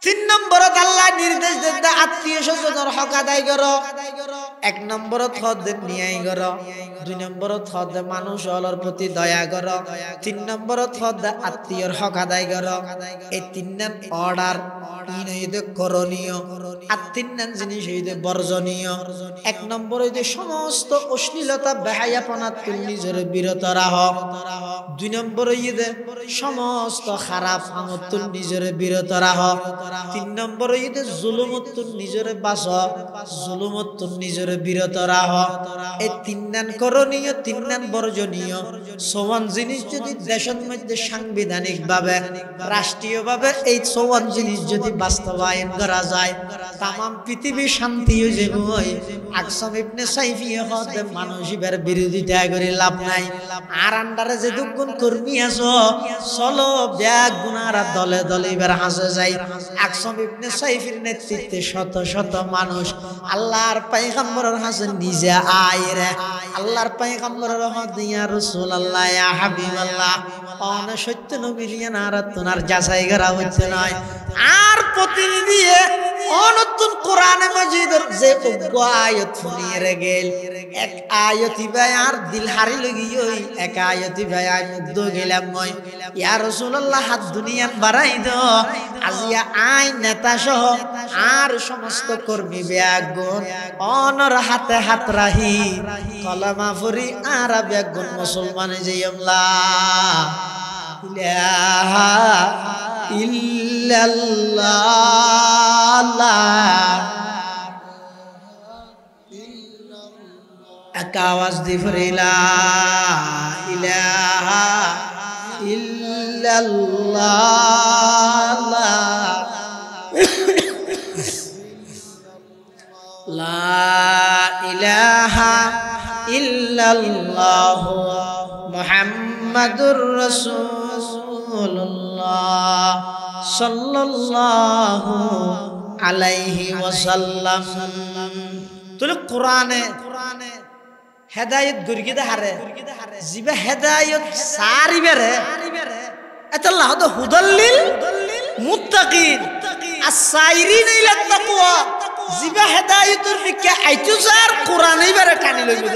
তিন নম্বরত আল্লাহ নির্দেশ দেন আত্মীয় স্বজনের হক আদায় করো। এক নম্বরত হদ ন্যায় করো, দুই নম্বরত হদ মানুষ অলর প্রতি দয়া করো, তিন নম্বরত হদ আত্মীয়র হক আদায় করো। এই তিন নাম অর্ডার করণীয়, আর তিন নাম জিনিস হইতে বর্জনীয়। এক নম্বর হইতে সমস্ত অশ্লীলতা বেহায়াপনা তুল নিজের বিরত রাহ। দুই নম্বর হইতে সমস্ত খারাপ আমতুল নিজের বিরত রাহ। তিন নম্বর হইতে জুলুমতুল নিজের বাস, জুলুমতুল নিজের বিরত রাহ। এই তিন নাম করণীয়, তিন নাম বর্জনীয়। সমান জিনিস যদি দেশের মধ্যে সাংবিধানিক ভাবে রাষ্ট্রীয়ভাবে এই সমান জিনিস যদি বাস্তবায়ন করা যায়, তামাম পৃথিবী শান্তি হয়ে যাবে। আকসাম ইবনে সাইফিয়ে হদে মানুষের বিরোধিতা করে লাভ নাই। আর আন্ডারে যে দুগুণ কর্মী আছো, চলো ব্যাগ গুনারা দলে দলে এবার হাসে যায়। আকসাম ইবনে সাইফির নেতৃত্বে শত শত মানুষ আল্লাহর পয়গম্বরের হাসে নিজে আয় রে। আল্লাহর পয়গম্বরের হদ ইয়া রাসূলুল্লাহ ইয়া হাবিবাল্লাহ, অন সত্য নবী নিয়ে আর তোনার যাচাই করা হচ্ছে নয়। আর প্রতিনিধি অনতুন কোরআনে মাজিদের যে আয়াত শুনিয়ে গেল, এক আয়াতি ভাই আর দিল হারি লগি ওই এক আয়াতি ভাই আই মুগ্ধ গেলাম মই। ইয়া রাসূলুল্লাহ হাত দুনিয়ান বাড়াই দাও, আজিয়া আই নেতা সহ আর সমস্ত কর্মী ব্যাগুন অনর হাতে হাত রাহি কলমা ফুরি আর ব্যাগুন মুসলমানে যাইমলা ইলাহা ইল্লাল্লাহ। এক আওয়াজ দি ফুরি লা ইলাহা ইল্লাল্লাহ, লা ইলাহা ইল্লাল্লাহ মুহাম্মাদুর রাসূলুল্লাহ সাল্লাল্লাহু আলাইহি ওয়াসাল্লাম। তুলে কোরআনে হেদায়েত গরিগিদে হারে জিবে হেদায়েত সারিবেরে আল্লাহ তো হুদাল্লিল মুত্তাকিন আস-সাইরিন ইলা তাকওয়া। জিবে হেদায়েতের ফিকে আইতু যার কোরআনেই বেরে টানি লইবে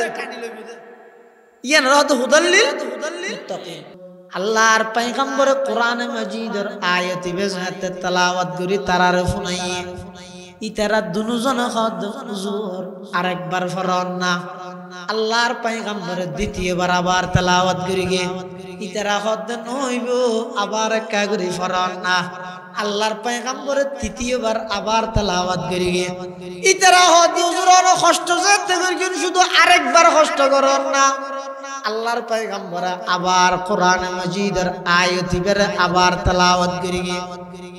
ইয়ান রাত হুদাল্লিল মুত্তাকিন। আল্লাহর পয়গম্বর কোরআনে মাজিদের আয়াতি বেজাতে তেলাওয়াত করি তারার শুনাইয়ে ইতারা দুজন হদ হুজুর আরেকবার ফরন না। আল্লাহর পয়গম্বর দ্বিতীয়বার আবার তেলাওয়াত করি গে ইতারা হদ নইব আবার একা করি ফরন না। আল্লাহর পয়গম্বর তৃতীয়বার আবার তেলাওয়াত করি গে ইতারা হদ হুজুর কষ্ট যেতে করেন শুধু আরেকবার কষ্ট করন না। আল্লাহর পয়গম্বর আবার কোরআনে মাজিদের আয়াতি বের আবার তেলাওয়াত করি গে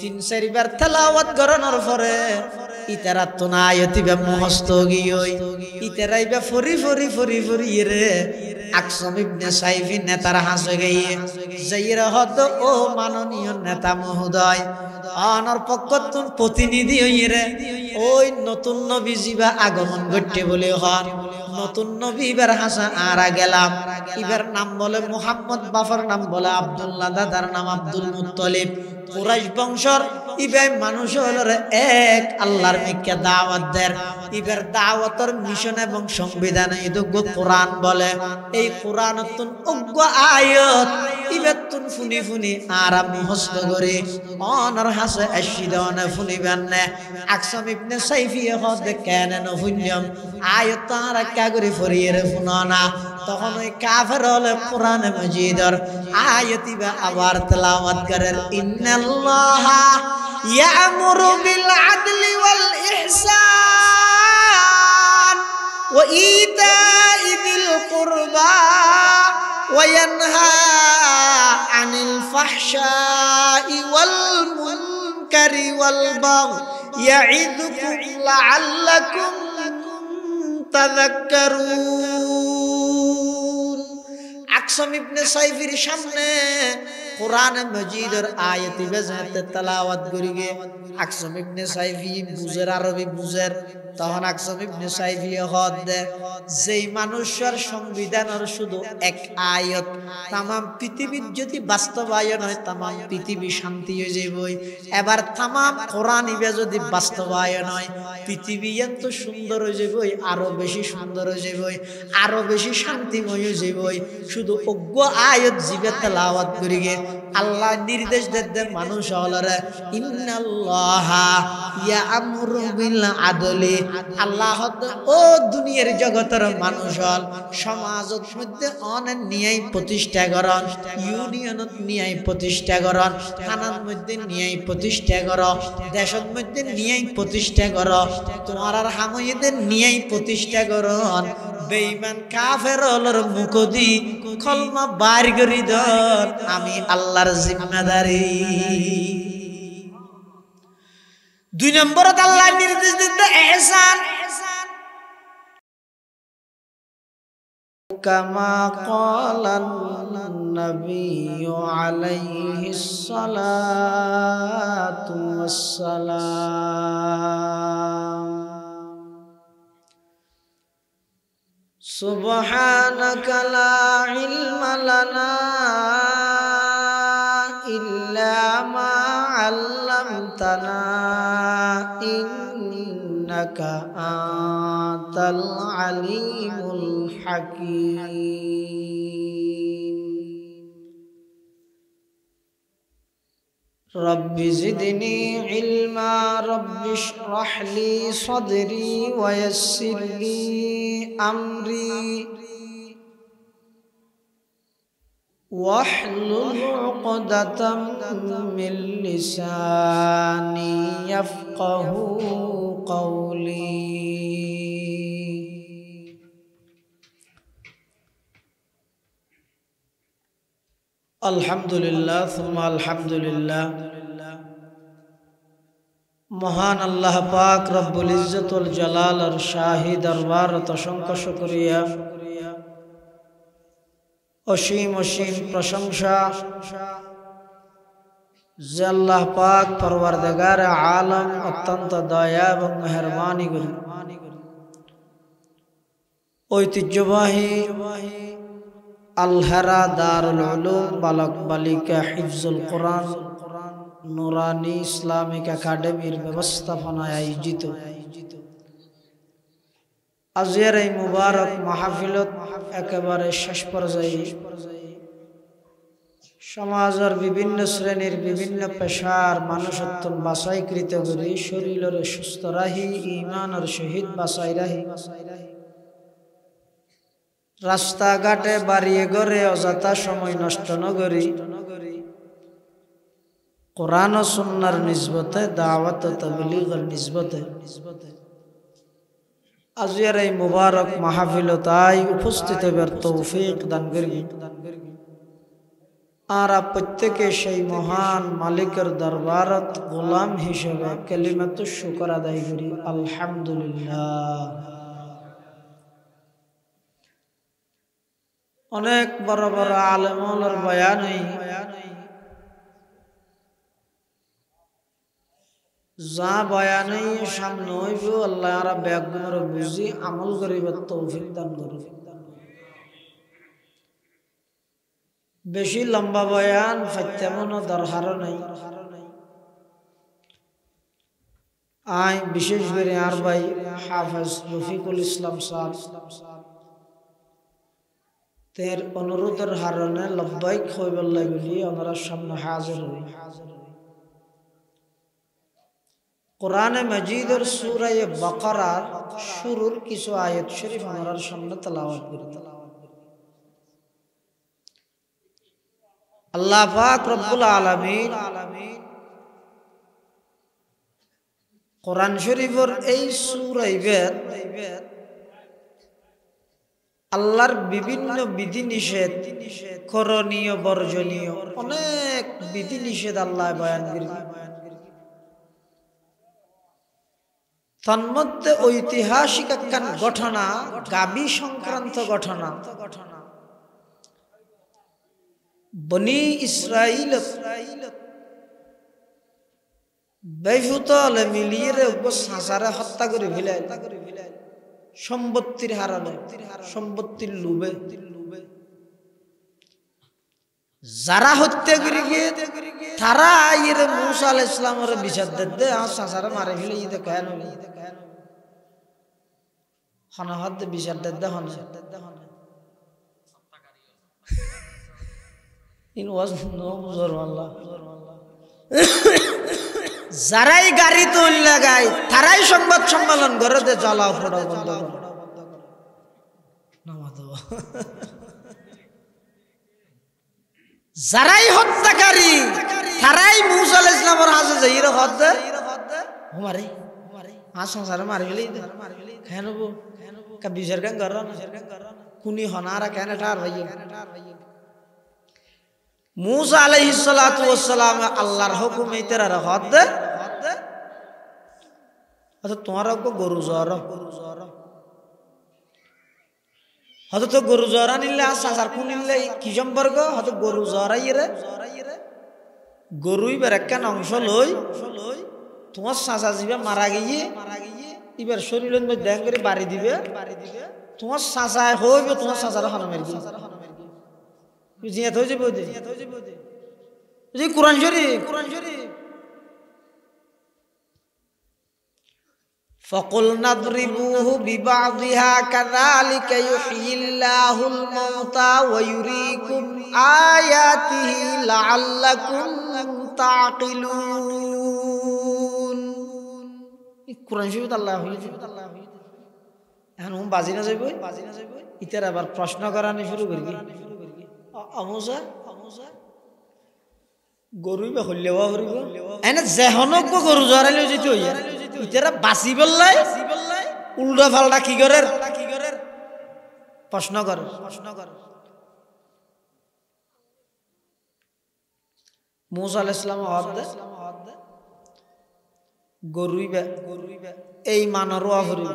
তিন চারবার তেলাওয়াত করানোর পরে ইতারা তো না আয়াতি বে মুখস্থ গিয়ে ইতারাই বে ফরি ফরি ফরি ফরি রে আকসাম ইবনে সাইফি নেতার হাসে গিয়ে যাইরা হদ ও মাননীয় নেতা মহোদয় অনর পক্ষতুন প্রতিনিধি হইরে ওই নতুন নবী জিবা আগমন ঘটে বলে হন নতুন নবী এবার হাসা আরা গেলাম। এবার নাম বলে মুহাম্মদ, বাফার নাম বলে আব্দুল্লাহ, দাদার নাম আব্দুল মুত্তালিব। কুরাইশ বংশর ইবে মানুষ হলো এক আল্লাহর মিকে দাওয়াত দেন। এবার দাওয়াতের মিশন এবং সংবিধান ইদুগ কোরআন বলে। এই কোরআনতুন অজ্ঞ আয়াত ইবেতুন ফুনি ফুনি আরা মুখস্থ করে অনর হাসে আশিদনে ফুনিবেন না। আকসাম ইবনে সাইফিয়ে হদ কেন নফুন্যম আয়াত আর কাগরি ফরিয়ে ফুনানা। তখন ওই কাফের হলে কোরআন মাজিদের আয়াতি বা আবার তেলাওয়াত করেন ইন্নাল্লাহা ইয়ামুরু বিল আদলি ওয়াল ইহসান ওয়া ইতা'i যিল কুরবা ওয়া ইয়ানহা আনিল ফাহশাই ওয়াল মুনকারি ওয়াল বাগই ইয়া'iদুকুম লা'আল্লাকুম তাযাক্কারুন। আকসাম ইবনে সাইফির সামনে কোরআন মজিদের আয়াতি বেজাতে তেলাওয়াত করিগে আকসম ইবনে সাইফি বুজের আরবি বুজের তখন আকসম ইবনে সাইফি হদ দে যেই মানুষের সংবিধানের শুধু এক আয়াত তাম পৃথিবীর যদি বাস্তবায়ন হয় তাম পৃথিবী শান্তি হয়ে যাবই। এবার তাম কোরআন ইবে যদি বাস্তবায়ন হয় পৃথিবী এত সুন্দর হয়ে যাবই, আরো বেশি সুন্দর হয়ে যাবই, আরো বেশি শান্তিময় হয়ে যাবই। শুধু অজ্ঞ আয়াত জিবে তেলাওয়াত করিগে আল্লাহ নির্দেশ দেন মানুষ হলরে ইন্নাল্লাহা ইয়া'মুরু বিল আদলি। আল্লাহ ও দুনিয়ার জগতের মানুষ হল সমাজত মধ্যে অনেক ন্যায় প্রতিষ্ঠা করন, ইউনিয়নত ন্যায় প্রতিষ্ঠা করন, থানার মধ্যে ন্যায় প্রতিষ্ঠা কর, দেশের মধ্যে ন্যায় প্রতিষ্ঠা কর, তোমার আর হামইদের ন্যায় প্রতিষ্ঠা করন। বেঈমান কাফের হলর মুকদি কলমা বাইর করি দন আমি আল্লাহর জিম্মাদারি। দুই নম্বরত আল্লাহ নির্দেশ দিতে ইহসান কামা ক্বালান নবী আলাইহিস সালাতু ওয়াস সালাম সুবহানাকা লা ইলমা লানা ইল্লা মা আল্লামতানা ইন্নাকা আনতাল আলিমুল হাকীম। রব্বি জিদনি ইলমা রব্বি ইশরাহ লি সাদরি ওয়া ইয়াসসির লি আমরি واحلل عقدة من لساني يفقه قولي। الحمد لله ثم الحمد لله। মহান আল্লাহ পাক রব্বুল ইজ্জত ওয়াল জালালের শাহী দরবারত অসংখ্য শুকরিয়া, অসীম অসীম প্রশংসা যে আল্লাহ পাক পরওয়ারদিগার আলম অত্যন্ত দয়া এবং মেহেরবানি করেন ঐতিহ্যবাহী আল-হেরা দারুল উলুম বালক বালিকা হিফজুল কোরআন নুরানি ইসলামিক একাডেমির ব্যবস্থাপনায় আয়োজিত আজকের এই মুবারক মাহফিলত একেবারে শেষ পর্যায়ে সমাজের বিভিন্ন শ্রেণীর বিভিন্ন পেশার মানুষত্ব বাছাইকৃত করি শরীরের সুস্থ রাহি ঈমানের সহিত বাছাই রাহি রাস্তাঘাটে বাড়িয়ে ঘরে অযথা সময় নষ্ট নগরী কোরআন ও সুন্নাহর নিসবতে দাওয়াত ও তাবলীগের নিসবতে আজকের এই মুবারক মাহফিলতায় উপস্থিত হবার তৌফিক দান করি। আর প্রত্যেকে সেই মহান মালিকের দরবারত গোলাম হিসেবে কালিমাতু শুকর আদায় করি আলহামদুলিল্লাহ। অনেক বড় বড় আলেমুলের বয়ান যা বয়ানই সামনে হইব আল্লাহ আর ব্যাগুণর বুঝি আমল করিবার তৌফিক দান করুন। বেশি লম্বা বয়ান ফাইতেমন দরকার নাই। আই বিশেষ করে আর ভাই হাফেজ রফিকুল ইসলাম সাহেব তের অনুরোধের হারণে লব্বাইক হইবল্লাই বলি আমরা সামনে হাজির হই। কোরআনে মাজিদের সূরা বাকারার শুরুর কিছু আয়াত শরীফ আমার সামনে তেলাওয়াত করি। আল্লাহ পাক রব্বুল আলামিন কোরআন শরীফের এই সূরায় আল্লাহর বিভিন্ন বিধি নিষেধ করণীয় বর্জনীয় অনেক বিধি নিষেধ আল্লাহ বয়ান করেছেন। তন্মধ্যে ঐতিহাসিক একখান ঘটনা গাবি সংক্রান্ত ঘটনা বনি ইসরাইল বেফুতলে মিলিয়ে সাসারে হত্যা করে ফেলাইল সম্পত্তির হারালে সম্পত্তির লোভে যারা হত্যা করে গিয়ে তারা ইয়ে মুসা আলাইহিস সালামের বিচার দে আর সাসারে মারে ফেলে ইতে কেন হনা হাত বিচার দে হনা ইন ওয়াজ নো জোর আল্লাহ যারাই গাড়ি তুল লাগায় তারাই সংবাদ সম্মেলন করে দে জ্বালাও পোড়াও বন্ধ করো যারাই হত্যাকারী তারাই মুসা আলাইহিস সালামের হাজে যাই রে হদ দে মারে আ সংসারে মারি ফেলি কেন বো কা বিচার কেন কর না কুনি হনারা কেন ঠার ভাই মুসা আলাইহিস সালাতু ওয়াস সালাম আল্লাহর হুকুমে তেরা হদ দে আচ্ছা তোমারা কো গরু জর হয়তো তো গরু জরা নিলে সাসার কু নিলে কি সম্পর্ক হয়তো গরু জরাই রে গরুই বের একটা অংশ লই তোমার সাসা যাবে মারা গিয়ে এবার শরীরের মধ্যে দেখ করে বাড়ি দিবে তোমার সাসায় হইবে তোমার সাসার হানা মেরবি জিয়াত হয়ে যাবে যে কোরআন শরীফ فقلنا اضربوه ببعضها كذلك يحيي الله الموتى ويريكم آياته لعلكم تعقلون কোরআন শরীফ আল্লাহ এখন হুম বাজি না যাইব ইতার আবার প্রশ্ন করানি শুরু করি আমুসা গরুই বা হইলেও হরিব এনে যেহনক গরু জরাইলেও যেতে হইয়া ইতারা বাসি বললাই উল্টা ফাল্টা কি করে প্রশ্ন কর মুসা আলাইহিস সালাম গরুই বা এই মানরও হরিব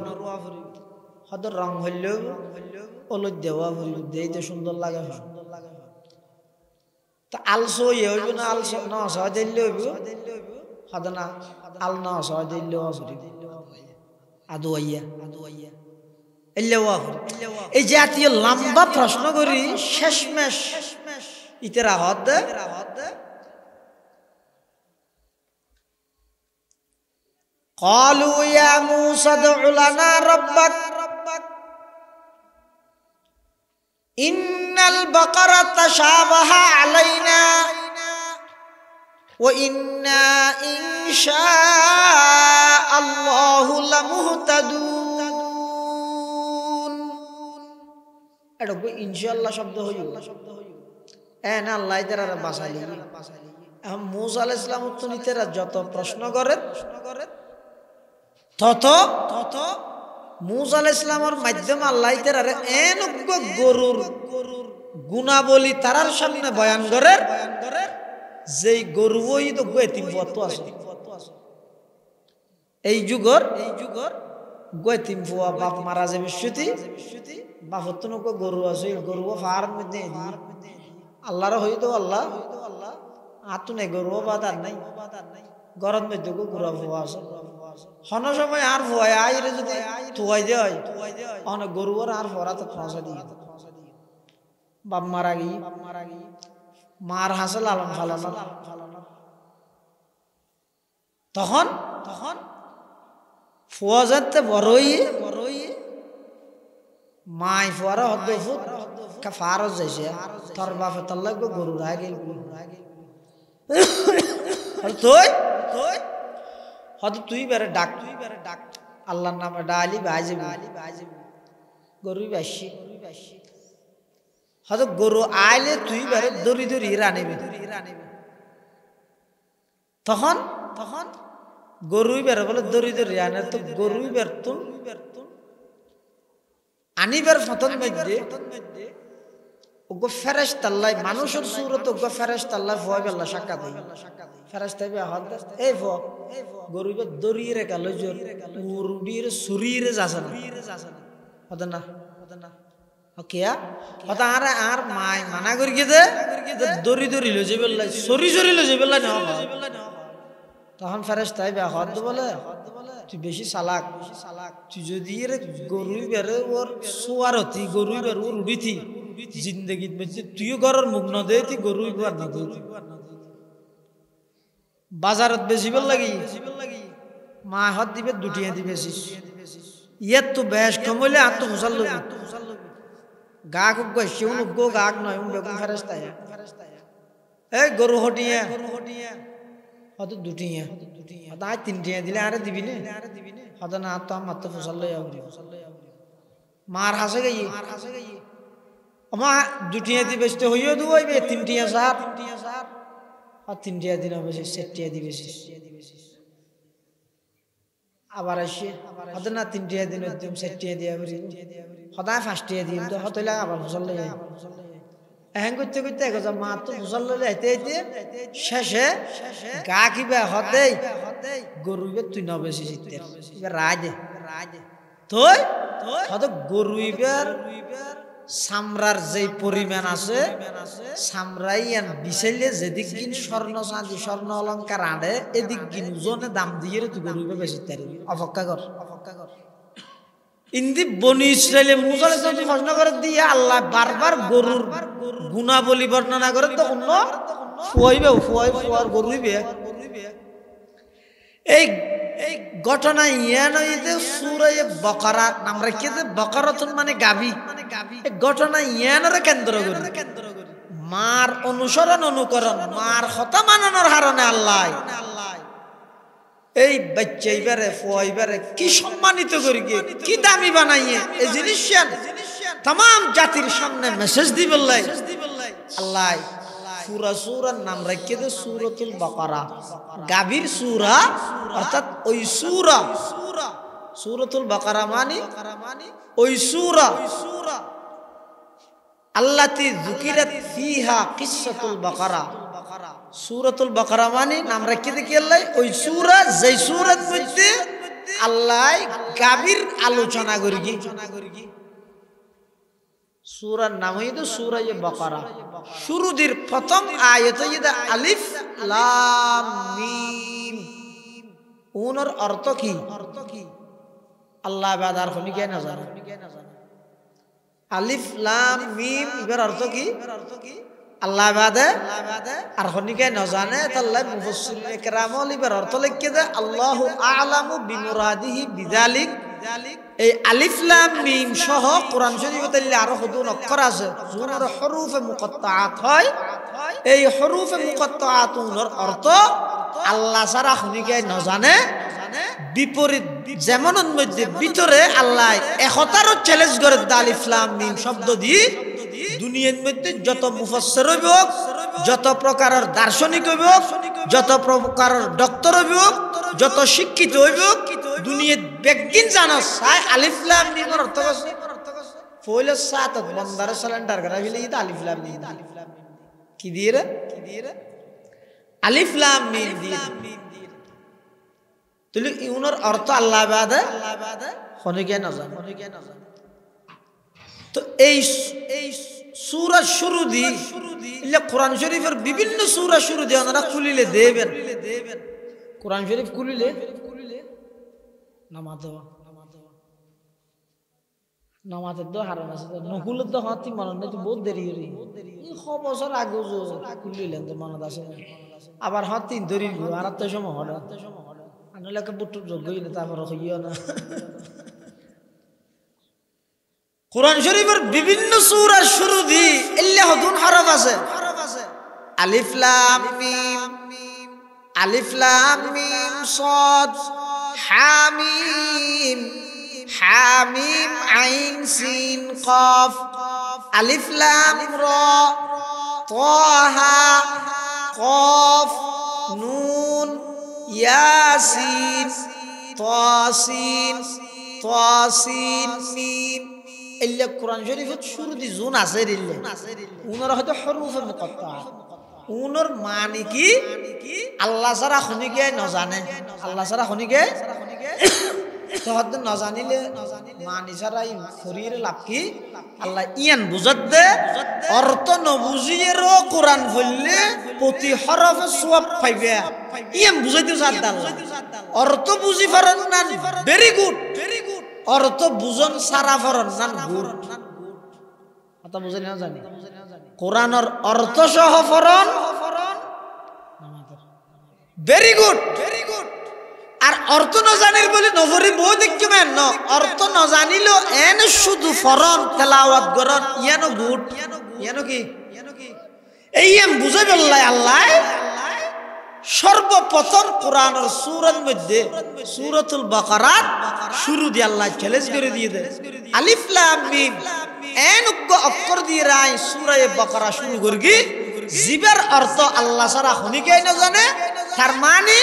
হয়তো রং হইলেও অলদ দেওয়া হরিব দেইতে সুন্দর লাগে তা আলসো ইয়ে হইব না আলসো না সহ দিল্লি হইব হদ না আল না সহ দিল্লি আদুয়াইয়া এই জাতীয় লম্বা প্রশ্ন করি শেষমেশ ইতেরা হদ قالوا يا موسى ادع لنا ربك إن البقرة تشابه علينا وإنا إن شاء الله لمهتدون إن شاء الله শব্দ হইল এনা আল্লাহ তাআলা বাসালি মুসা আলাইহিস সালাম তো নিতেরা যত প্রশ্ন করে তত মুসা আলাইহিস সালামের মাধ্যমে আল্লাহ তাআলা এনজ্ঞ গরুর গুণাবলী তারার সামনে বয়ান করে যেই গরু ওই তো গোয়েতিম ফুয়া আছে এই যুগর গোয়েতিম ফুয়া বাপ মারা যাবে সুতি বাপত নক গরু আছে গরু ফার মধ্যে আল্লাহর হইতো আল্লাহ আতুনে গরু বাদ আর নাই গরম মধ্যে গুড়া ফুয়া আছে হন সময় আর ফুয়াই আইরে যদি থুয়াই দেয় অনেক গরু আর ফরা তো ফাঁসা দিয়ে বাপ মারা গিয়ে মার হাসে লালন ফালানো তখন ফুয়া যাতে বড়ই মাই ফুয়ারা হদ্দ ফুট ফারত যাইছে তোর বাপে তোর লাগবে গরু রায় গেল তুই হয়তো তুই বেড়ে ডাক আল্লাহর নামে ডালি বাজে গরুই বাসি হয়তো গরু আইলে তুই বেড়ে দড়ি দড়ি রানিবি তখন গরুই বেড়ে বলে দড়ি দড়ি আনে তো গরুই বেরতুন আনিবার ফতন মধ্যে ওগো ফেরেশতাল্লাহ মানুষের সুরত ওগো ফেরেশতাল্লাহ ভয় বেলা সাক্ষাৎ হই ফেরেশতা বে হদ এই ভ গরুবে দড়িরে কালো জোর উরুডির সুরিরে যাসনা হদ না ওকিয়া হদ আর মাই মানা করি দে দড়ি দড়ি লো যে বেল্লাই সরি সরি লো যে বেল্লাই না তখন ফেরেশতাই বেহদ বলে তুই বেশি চালাক তুই যদি এর গরুই বেরে ওর সোয়ারতি গরুই বের ওর উড়িতি জিন্দগিত বেঁচে তুইও ঘরের মুখ ন দে তুই গরুই বার না দে বাজারত বেশি বেল লাগি মা হাত দিবে দুটিয়া দিবে ইয়াত তো বেশ কমলে আত্ম হুসাল লবি গা খুব গেছে গো গাক নয় বেগুন ফেরেশতাই এই গরু হটিয়া হয়তো দুটিয়া হয়তো তিনটিয়া দিলে আরে দিবি না হয়তো না তো আমার তো ফসল লই আউরি মার হাসে গাই আমা দুটিয়া দি বেচতে হইও দুইবে তিনটিয়া সার আর তিনটিয়া দিন বেশি সেটিয়া দি বেশি আবার আসে হয়তো না তিনটিয়া দিন একদম সেটিয়া দিয়া বলি সদায় ফার্স্টিয়া দিন তো হতলে আবার ফসল লই এখন করতে করতে এগোজা মা তো ফসল লইলে হাইতে হাইতে শেষে গা কিবা হতেই গরুইবে তুই নবেছি চিত্তের এবার রাজে তুই হয়তো গরুইবের সামরার যে পরিমাণ আছে সামরাই বিছাইলে যেদিক গিন স্বর্ণ চাঁদি স্বর্ণ অলঙ্কার আনে এদিক গিন ওজনে দাম দিয়ে তুই গরুইবে বেশি তারি অপেক্ষা কর ইন্দি বনি ইসরায়েলে মুসা আলাইহিস সালাম প্রশ্ন করে দিয়ে আল্লাহ বারবার গরুর গুণাবলী বর্ণনা করে তো অন্য ফুয়ার গরুইবে এই ঘটনা ইয়ানইতে সূরা বাকারা নাম রাখিতে বাকারাতুন মানে গাবি এই ঘটনা ইয়ানরে কেন্দ্র করে মার অনুসরণ অনুকরণ মার কথা মানানোর হারণে আল্লাহ এই বাচ্চা এবারে ফুয়াইবারে কি সম্মানিত করি কি দামি বানাইয়ে এই জিনিস তাম জাতির সামনে মেসেজ দিবেল্লাই আল্লাহ পুরা সূরার নাম রাখিয়ে দে সূরাতুল বাকারা গাভীর সূরা অর্থাৎ ওই সূরাতুল বাকারা মানে ওই সূরা আল্লাতী যুকিরাত ফিহা কিসসাতুল বাকারা সূরাতুল বাকারা মানে নাম রাখিয়ে দে কি আল্লাহ ওই সূরা যেই সূরার মধ্যে আল্লাহ গাভীর আলোচনা করি সূরার নাম হইতো সূরা বাকারা শুরুদের প্রথম আয়াত হইতো আলিফ লাম মিম ওনার অর্থ কি আল্লাহ বাদার হনি কে না জানে আলিফ লাম মিম এর অর্থ কি আল্লাহ বাদে আর হনি কে না জানে তাহলে মুফাসসিরিন کرام এর অর্থ লিখে দেয় আল্লাহু আ'লামু বিমুরাদিহি বিযালিক এই আলিফ লাম মিম সহ কোরআন শরীফে আরো হুদুন অক্ষর আছে যার হরফে মুকাত্তাআত হয় এই হরফে মুকাত্তাআতুর অর্থ আল্লাহ ছাড়া হুনিকে না জানে বিপরীত যেমনের মধ্যে ভিতরে আল্লাহ একতারও চ্যালেঞ্জ করে আলিফ লাম মিম শব্দ দিয়ে দুনিয়ার মধ্যে যত মুফাসসির হইব যত প্রকারের দার্শনিক হইব যত প্রকারের ডক্টর হইব যত শিক্ষিত হইব দুনিয়ার বেগিন জানা চাই আলিফ লাম মিমের অর্থ আছে ফয়লে সাত বন্দার সিলিন্ডার করা হইলে এটা আলিফ লাম মিম কি দিয়ে রে আলিফ লাম মিম দিয়ে তুই ইউনের অর্থ আল্লাহ বাদে হনিকে না জানে তো এই সূরা শুরু দি ইল্লা কোরআন শরীফের বিভিন্ন সূরা শুরু দি আপনারা খুলিলে দেবেন কোরআন শরীফ খুলিলে নামাজের তো হারান আছে নকুলের তো হাতি মনে নেই বহুত দেরি হরি বছর আগে খুলিলেন তো মনে আছে আবার হাতি ধরি আর তো সময় হল আনলাকে বুটুর যোগ্য হইলে তারপর হইও না কোরআন শরীফের বিভিন্ন সূরা শুরু দি ইল্লা হুদুন হরফ আছে আলিফ লাম মিম সাদ হামিম হামিম আইন সিন কফ আলিফ লাম রা তাহা কফ নুন ইয়াসিন তাসিন মিম ইল্লা কোরআন শরীফের শুরু দি জুন আছে দিলে উনার হয়তো হরফে মুকাত্তাআত উনার মানে কি আল্লাহ ছাড়া হনিকে না জানে আল্লাহ ছাড়া হনিকে তো হদ না জানিলে মানি ছাড়াই শরীর লাভ কি আল্লাহ ইয়ান বুঝাত দে অর্থ ন বুঝিয়েরও কোরআন পড়লে প্রতি হরফে সওয়াব পাইবে ইয়ান বুঝাইতে চান আল্লাহ অর্থ বুঝি পারেন না ভেরি গুড অর্থ বুঝন সারা পারেন না গুড কথা বুঝেন না জানি কোরআনের অর্থ সহ পড়ন ভেরি গুড আর অর্থ ন জানিল বলে নভরি বই দেখবেন না অর্থ ন জানিল এন শুধু ফরন তেলাওয়াত করন ইয়ানো গুড ইয়ানো কি এই এম বুঝে বললাই আল্লাহ সর্বপ্রথম কোরআনের সূরার মধ্যে সূরাতুল বাকারাত শুরু দিয়ে আল্লাহ চ্যালেঞ্জ করে দিয়ে দেয় আলিফ লাম মিম এন অক্ষর দিয়ে রাই সূরা বাকারা শুরু করগি জিবার অর্থ আল্লাহ ছাড়া হনিকেই না জানে তার মানে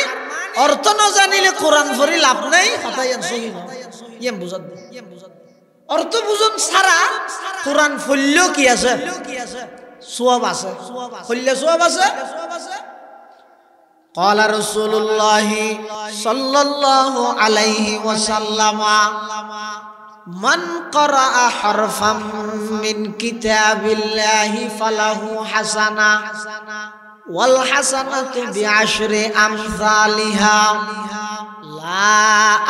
অর্থ না জানিলে কোরআন পড়ি লাভ নাই কথা ইয়ান সহি না ইয়াম বুঝাত অর্থ বুঝন ছাড়া কোরআন পড়লেও কি আছে সওয়াব আছে পড়লে সওয়াব আছে قال رسول الله صلى الله عليه وسلم من قرأ حرفا من كتاب الله فله حسنة والحسنة بعشر أمثالها لا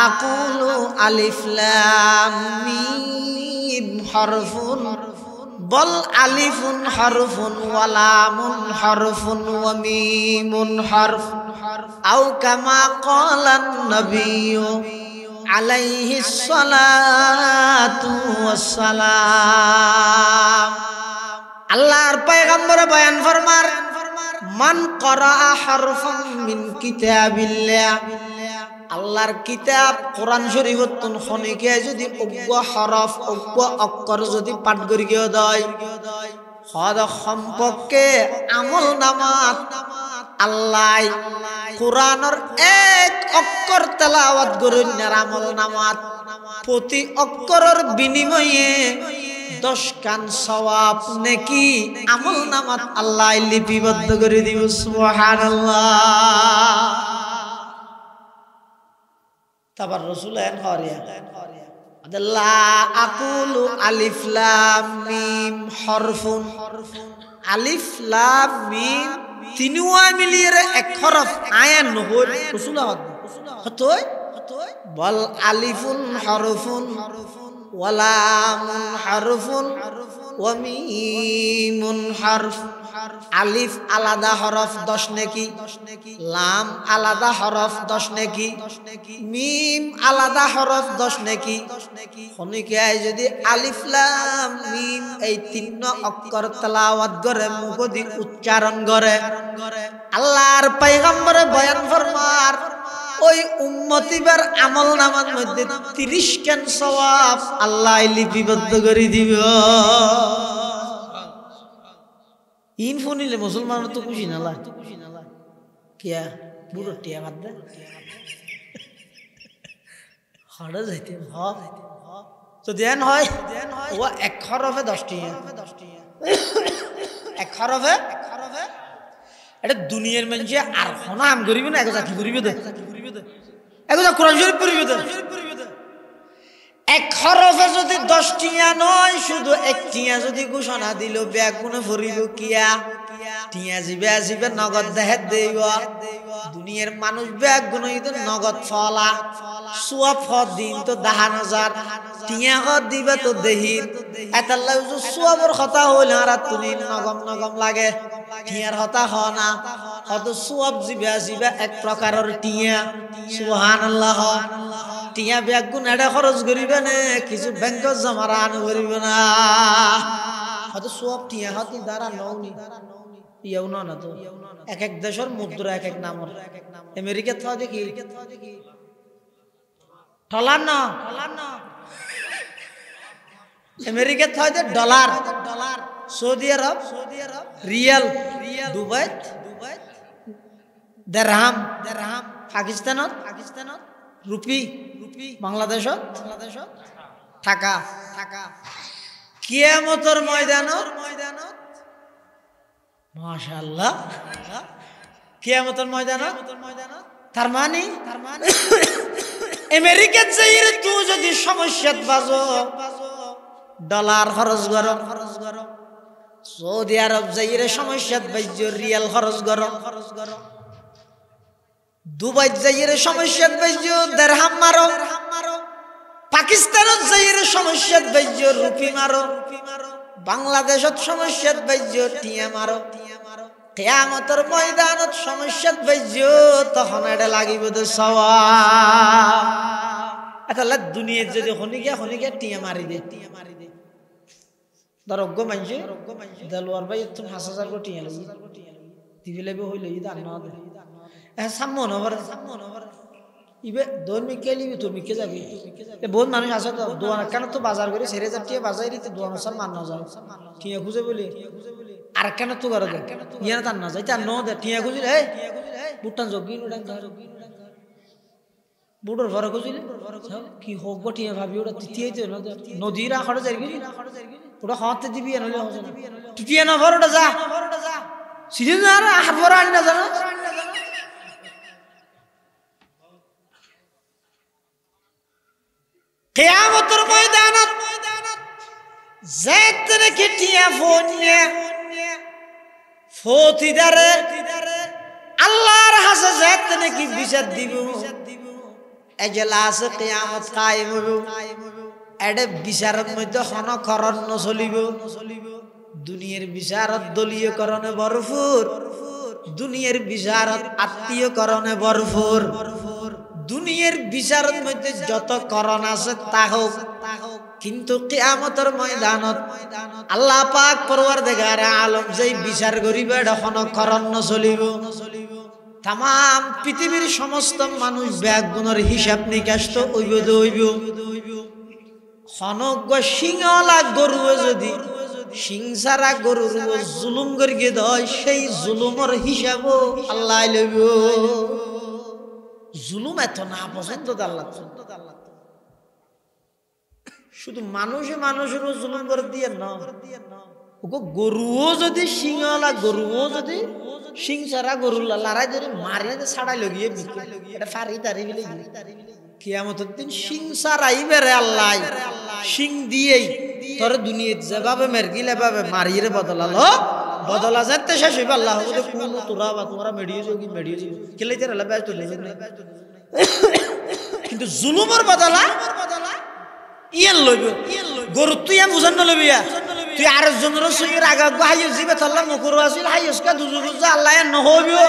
أقول ألف لام ميم حرف بل ألف حرف ولام حرف وميم حرف أو كما قال النبي عليه الصلاة والسلام আল্লাহর পয়গম্বর বয়ান ফরমার মান করা হারফাম মিন কিতাবিল্লাহ আল্লাহর কিতাব কোরআন শরীফতুন খনিকে যদি অজ্ঞ হরফ অজ্ঞ অক্ষর যদি পাঠ করি কেউ দেয় হদ সম্পর্কে আমল নামাত আল্লাহ কোরআনের এক অক্ষর তেলাওয়াত করুন আমল নামাত প্রতি অক্ষরের বিনিময়ে 10 কান সওয়াব নেকি আমল নামাত আল্লাহ লিপিবদ্ধ করে দিব সুবহানাল্লাহ তাবার রাসূল এন হরিয়া আল্লাহ আকুলু আলিফ লাম মিম হরফুন আলিফ লাম মিম তিনুয়া মিলিয়ে এক হরফ আয়ান নহর রাসূল হতই বল আলিফুন হরফুন ওয়ালামুন হরফুন ওয়া মিমুন হরফ আলিফ আলাদা হরফ 10 নেকি লাম আলাদা হরফ 10 নেকি মিম আলাদা হরফ 10 নেকি খনিকে যদি আলিফ লাম মিম এই তিন অক্ষর তেলাওয়াত করে মুখ দিয়ে উচ্চারণ করে আল্লাহর পয়গম্বরে বয়ান ফরমার ওই উম্মতিবার আমল নামার মধ্যে 30 কান সওয়াব আল্লাহ লিপিবদ্ধ করে দিব ইন ফোনিলে মুসলমান তো খুশি না লা কিয়া বুড়ো টিয়া বাদ দে হড় যাইতে হ তো দেন হয় ও এক হরফে 10 টিয়া এক হরফে এটা দুনিয়ার মানুষে আর হনাম করিবে না একজা কি করিবে দে একজা কোরআন শরীফ পড়িবে দে এক হরফে যদি 10 টিয়া নয় শুধু এক টিয়া যদি ঘোষণা দিল ব্যাগুনে ভরিব কিয়া টিয়া জিবে নগদ দেহে দেব দুনিয়ার মানুষ ব্যাগুনে তো নগদ ফলা সওয়াব ফদ দিন তো 10,000 টিয়া হদ দিবে তো দেহির এতাল্লাহ সওয়াবের কথা হইল আর তুমি নগম লাগে টিয়ার হতা হ না কত সওয়াব জিবে এক প্রকারের টিয়া সুবহানাল্লাহ টিয়া ব্যাগুন এটা খরচ করিবে না কিছু ব্যাংক জমা রান করিবে না হয়তো সব টিয়া হাতি দ্বারা নওনি ইয়াও না তো এক এক দেশের মুদ্রা এক এক নামের আমেরিকা তো দেখি ডলার না আমেরিকা তো ডলার সৌদি আরব রিয়াল দুবাই দিরহাম পাকিস্তানত রুপি বাংলাদেশত টাকা কিয়ামতের ময়দানত আমেরিকা যাইরে তুই যদি সমস্যাত বাজো ডলার খরচ গরম সৌদি আরব যাইরে সমস্যাত বাজ্য রিয়াল খরচ গরম দুবাই যাইরে সমস্যাত বাজ্য দিরহাম মারো পাকিস্তানত যাইরে সমস্যাত বাজ্য রুপি মারো বাংলাদেশত সমস্যাত বাজ্য টিয়া মারো কিয়ামতের ময়দানত সমস্যাত বাজ্য তখন এটা লাগিব তো সওয়াব আল্লাহ দুনিয়াত যদি হনিকে টিয়া মারি দে দরগ্য মানছে দেলওয়ার ভাই তুমি 5000 কোটি টিয়া লাগি দিবিলে হইল ই দান না দে সামন হবার ইবে দোন মিকে লিবি তোর মিকে যাবি এ বহুত মানুষ আছে তো দোয়ান কেন তো বাজার করে 4000 টিয়া বাজার দিতে দোয়ান সব মান না যায় টিয়া খুঁজে বলি আর কেন তো করে দে ইয়া তার না যায় তার ন দে টিয়া খুঁজিলে এই বুটান জগি নুডান বুড়োর ঘরে খুঁজিলে কি হোক গো টিয়া ভাবি ওটা তিতিয়াই তো নদীর আখড়ে যাইবি ওটা খাওয়াতে দিবি নইলে হবে না টিয়া না ভর ওটা যা সিজন না আর হাত ভরা আনি না জানা কিয়ামতের ময়দানত যেতনে কিটিয়া ফোনিয়া ফতিদারে আল্লাহর হাসে যেতনে কি বিচার দিব এজলাস কিয়ামত কায়েম হইব এডে বিচারের মধ্যে খনকরণ চলিব দুনিয়ার বিচারত দলীয়করণে ভরপুর দুনিয়ার বিচারত আত্মীয়করণে ভরপুর দুনিয়ার বিচারের মধ্যে যত করণ আছে তা হোক কিন্তু কিয়ামতের ময়দানত আল্লাহ পাক পরওয়ারদিগার আলম যেই বিচার করিবে এখনো করণ চলিব তাম পৃথিবীর সমস্ত মানুষ ব্যাগুণের হিসাব নিকাশ তো হইব খনক সিংহলা গরু যদি সিংসারা গরুর জুলুম করিয়ে দেয় সেই জুলুমের হিসাব আল্লাহ লইব জুলুম এত না পছন্দ আল্লাহ শুধু মানুষের জুলুম করে দিয়ে না গরুও যদি সিংহলা গরুও যদি সিং ছাড়া গরু লড়াই যদি মারিয়ে ছাড়াই লগিয়ে এটা ফারি তারি বিলে কিয়ামতের দিন সিং ছাড়াই বেড়ে আল্লাহ সিং দিয়েই তোর দুনিয়া যেভাবে মেরগিলে ভাবে মারিয়ে বদলালো বদলা যাতে শেষ হইব আল্লাহ কোন তোরা বা তোমরা মেডিয়ে যাও কি মেডিয়ে যাও খেলাইতে রালা ব্যস্ত কিন্তু জুলুমের বদলা ইয়ান লইব গরু তুই বুঝান লইবিয়া তুই আর জনের সঙ্গে আগা হাইয় জিবে তল্লা মুকুর আসিল হাইয়সকা দুজুজা আল্লাহ নহবিও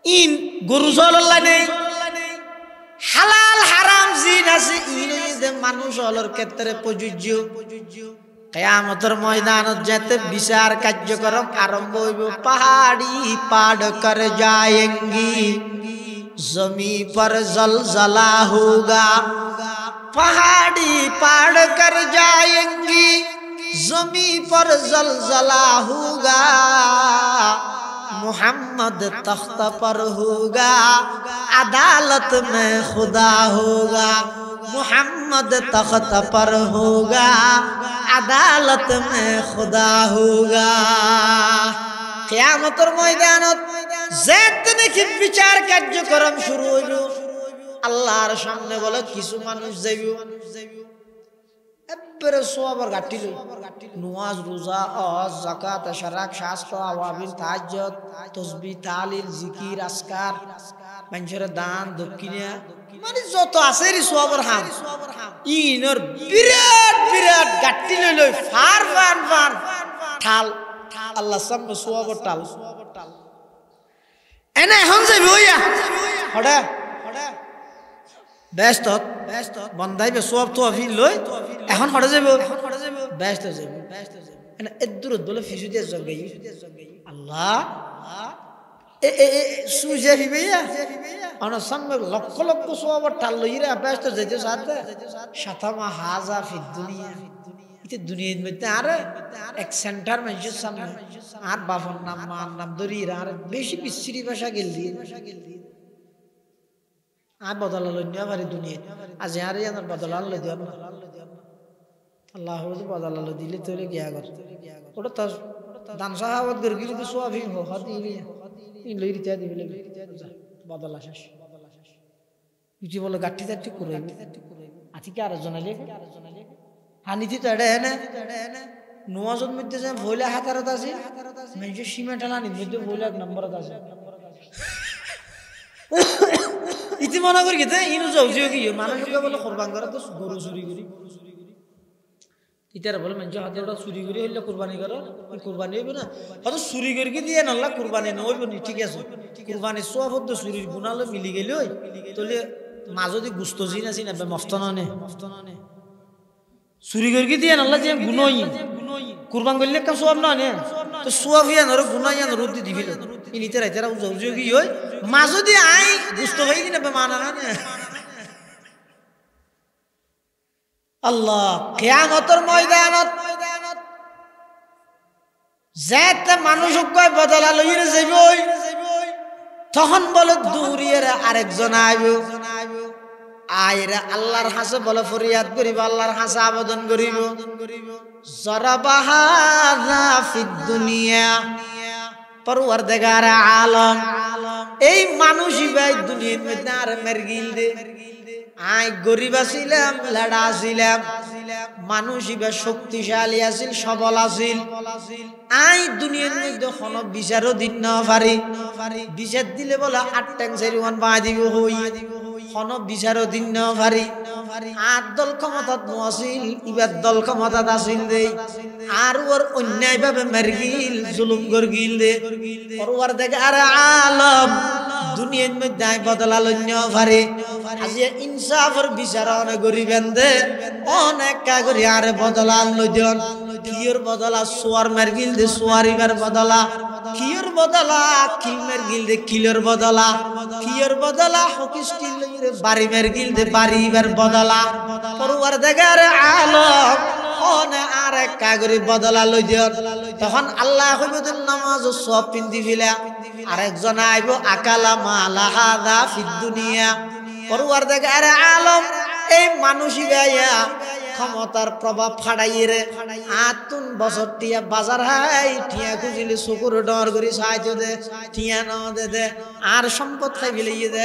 ইন গরু জল্লাহ নেই হালাল হারাম জিন আছে ইন যে মানুষ হলর ক্ষেত্রে প্রযোজ্য কিয়ামতের ময়দানত যেতে বিচার কার্যক্রম আরম্ভ হইব পাহাড়ি পাড় কর যায়েঙ্গি জমি पर जलजला होगा पहाड़ी पाड़ कर जाएंगी जमी पर जलजला होगा मोहम्मद तख्त पर होगा अदालत में खुदा होगा मोहम्मद तख्त पर होगा अदालत में खुदा होगा কিয়ামতের ময়দানত যেদিন কি বিচার কার্যক্রম শুরু হইব আল্লাহর সামনে বলে কিছু মানুষ যাইব এবারে সওয়াবের গাটি লই নামাজ রোজা হজ যাকাত শরাক শাস্ত্র আওয়াবিল তাহাজ্জুদ তাসবিহ তাহলিল জিকির আসকার মানুষের দান দক্ষিণা মানে যত আছে রে সওয়াবের হাম ইনর বিরাট বিরাট গাটি লই ফার ফার ফার ঠাল আল্লাহ সামনে সওয়াবের টাল এনে এখন যাইব হইয়া হড়া ব্যস্ত বন্ধাইবে সওয়াব তো আফিল লই এখন হড়া যাইব ব্যস্ত যাইব এনে এদুর দলে ফিসু দিয়ে জগাই আল্লাহ এ এ সুজে হিবেয়া অনা সামনে লক্ষ লক্ষ সওয়াবের টাল লইরা ব্যস্ত যাইতে সাথে শাতামা হাজা ফি দুনিয়া দুনিয়ার মধ্যে আর এক সেন্টার মানুষের সামনে আর বাবার নাম মার নাম ধরি আর বেশি বিশ্রী ভাষা গেল দিয়ে আর বদলালো পারি দুনিয়া আজ আর আমার বদলালো দিও না আল্লাহ বদলালো দিলে তোলে গিয়া গর ওটা তো দান সাহাবত গরগি যদি সোয়াবি হাত দিলি লই রিতা দিবি বদলা শেষ কিছু বলে গাঠি টাঠি করে আছি কি আরেকজন আইলে হানিতি তো এটা হেনে নোয়াজত মধ্যে যে ভইলা হাতারত আছে মানে সিমেন্ট আনির মধ্যে ভইলা 1 নম্বরত আছে ইতি মনে করি গেতে ইনু যাও কি মানুষকে বলে কুরবান করা তো গরু চুরি করি ইতারা বলে মানুষ হাতে ওটা চুরি করে হইলে কুরবানি করো কুরবানি হইব না হয়তো চুরি করে দিয়ে নল্লা কুরবানি নইব নি ঠিক আছে কুরবানি সব হতো চুরির গুণালে মিলি গেল তাহলে মাজদি গুস্ত জিন আছে না মফতনে চুরি করে দিয়ে নল্লা যে গুণই কুরবান করলে কাম সব না নে তো সোয়াফিয়া নর গুনাইয়া নর দি দিবিল ইনিতে রাইতারা উজউ কি হই মাজদি আই গুস্ত হই দিনা বে মানা না আল্লাহ কিয়ামতের ময়দানত যেতে মানুষ কয় বদলা লইরে যাইবই তখন বলে দূরিয়ে আরেকজন আইবো আইরা আল্লাহর হাসে বলে ফরিয়াদ করিব আল্লাহর হাসে আবেদন করিব জরাবাহা ফিদ দুনিয়া পরওয়ারদিগার আলম এই মানুষই ভাই দুনিয়ার মধ্যে আর মেরগিল দে আই গরিব ছিলাম লাড়া ছিলাম মানুষই বা শক্তিশালী আছিল সবল আছিল আই দুনিয়ার মধ্যে কোন বিচারও দিন না পারি বিচার দিলে বলে 8 ট্যাং 4 বাঁ দিব হই কোন বিচারও দিন না পারি 8 দল ক্ষমতাত আছিল ইবার দল ক্ষমতাত আছিল দে আর ওর অন্যায় ভাবে মারগিল জুলুম করগিল দে পরওয়ারদিগার আলম দুনিয়ার মধ্যে বদলা লন্য পারে আজি ইনসাফের বিচার অনেক গরিবেন দে অনেক কাগরি আর বদলা লইদন কিয়র বদলা সোয়ার মারগিল দে সোয়ারিবার বদলা কিয়র বদলা কিল মারগিল দে কিলর বদলা কিয়র বদলা হকিস্টিল বাড়ি মারগিল দে বাড়িবার বদলা পরওয়ারদিগার আলম ওনে আরেক কাগরি বদলা লইদন তখন আল্লাহ কইবেন নামাজ সব পিন্দি ফিলা আরেকজন আইবো আকালা মালা হাদা ফিদ দুনিয়া পরওয়ারদিগার আলম এই মানুষই গায়া ক্ষমতার প্রভাব ফাড়াইরে 8 বছর টিয়া বাজার হাই টিয়া খুঁজিলে চকুর ডর করি সাহায্য দে টিয়া ন দে আর সম্পদ খাই ফেলাইয়ে দে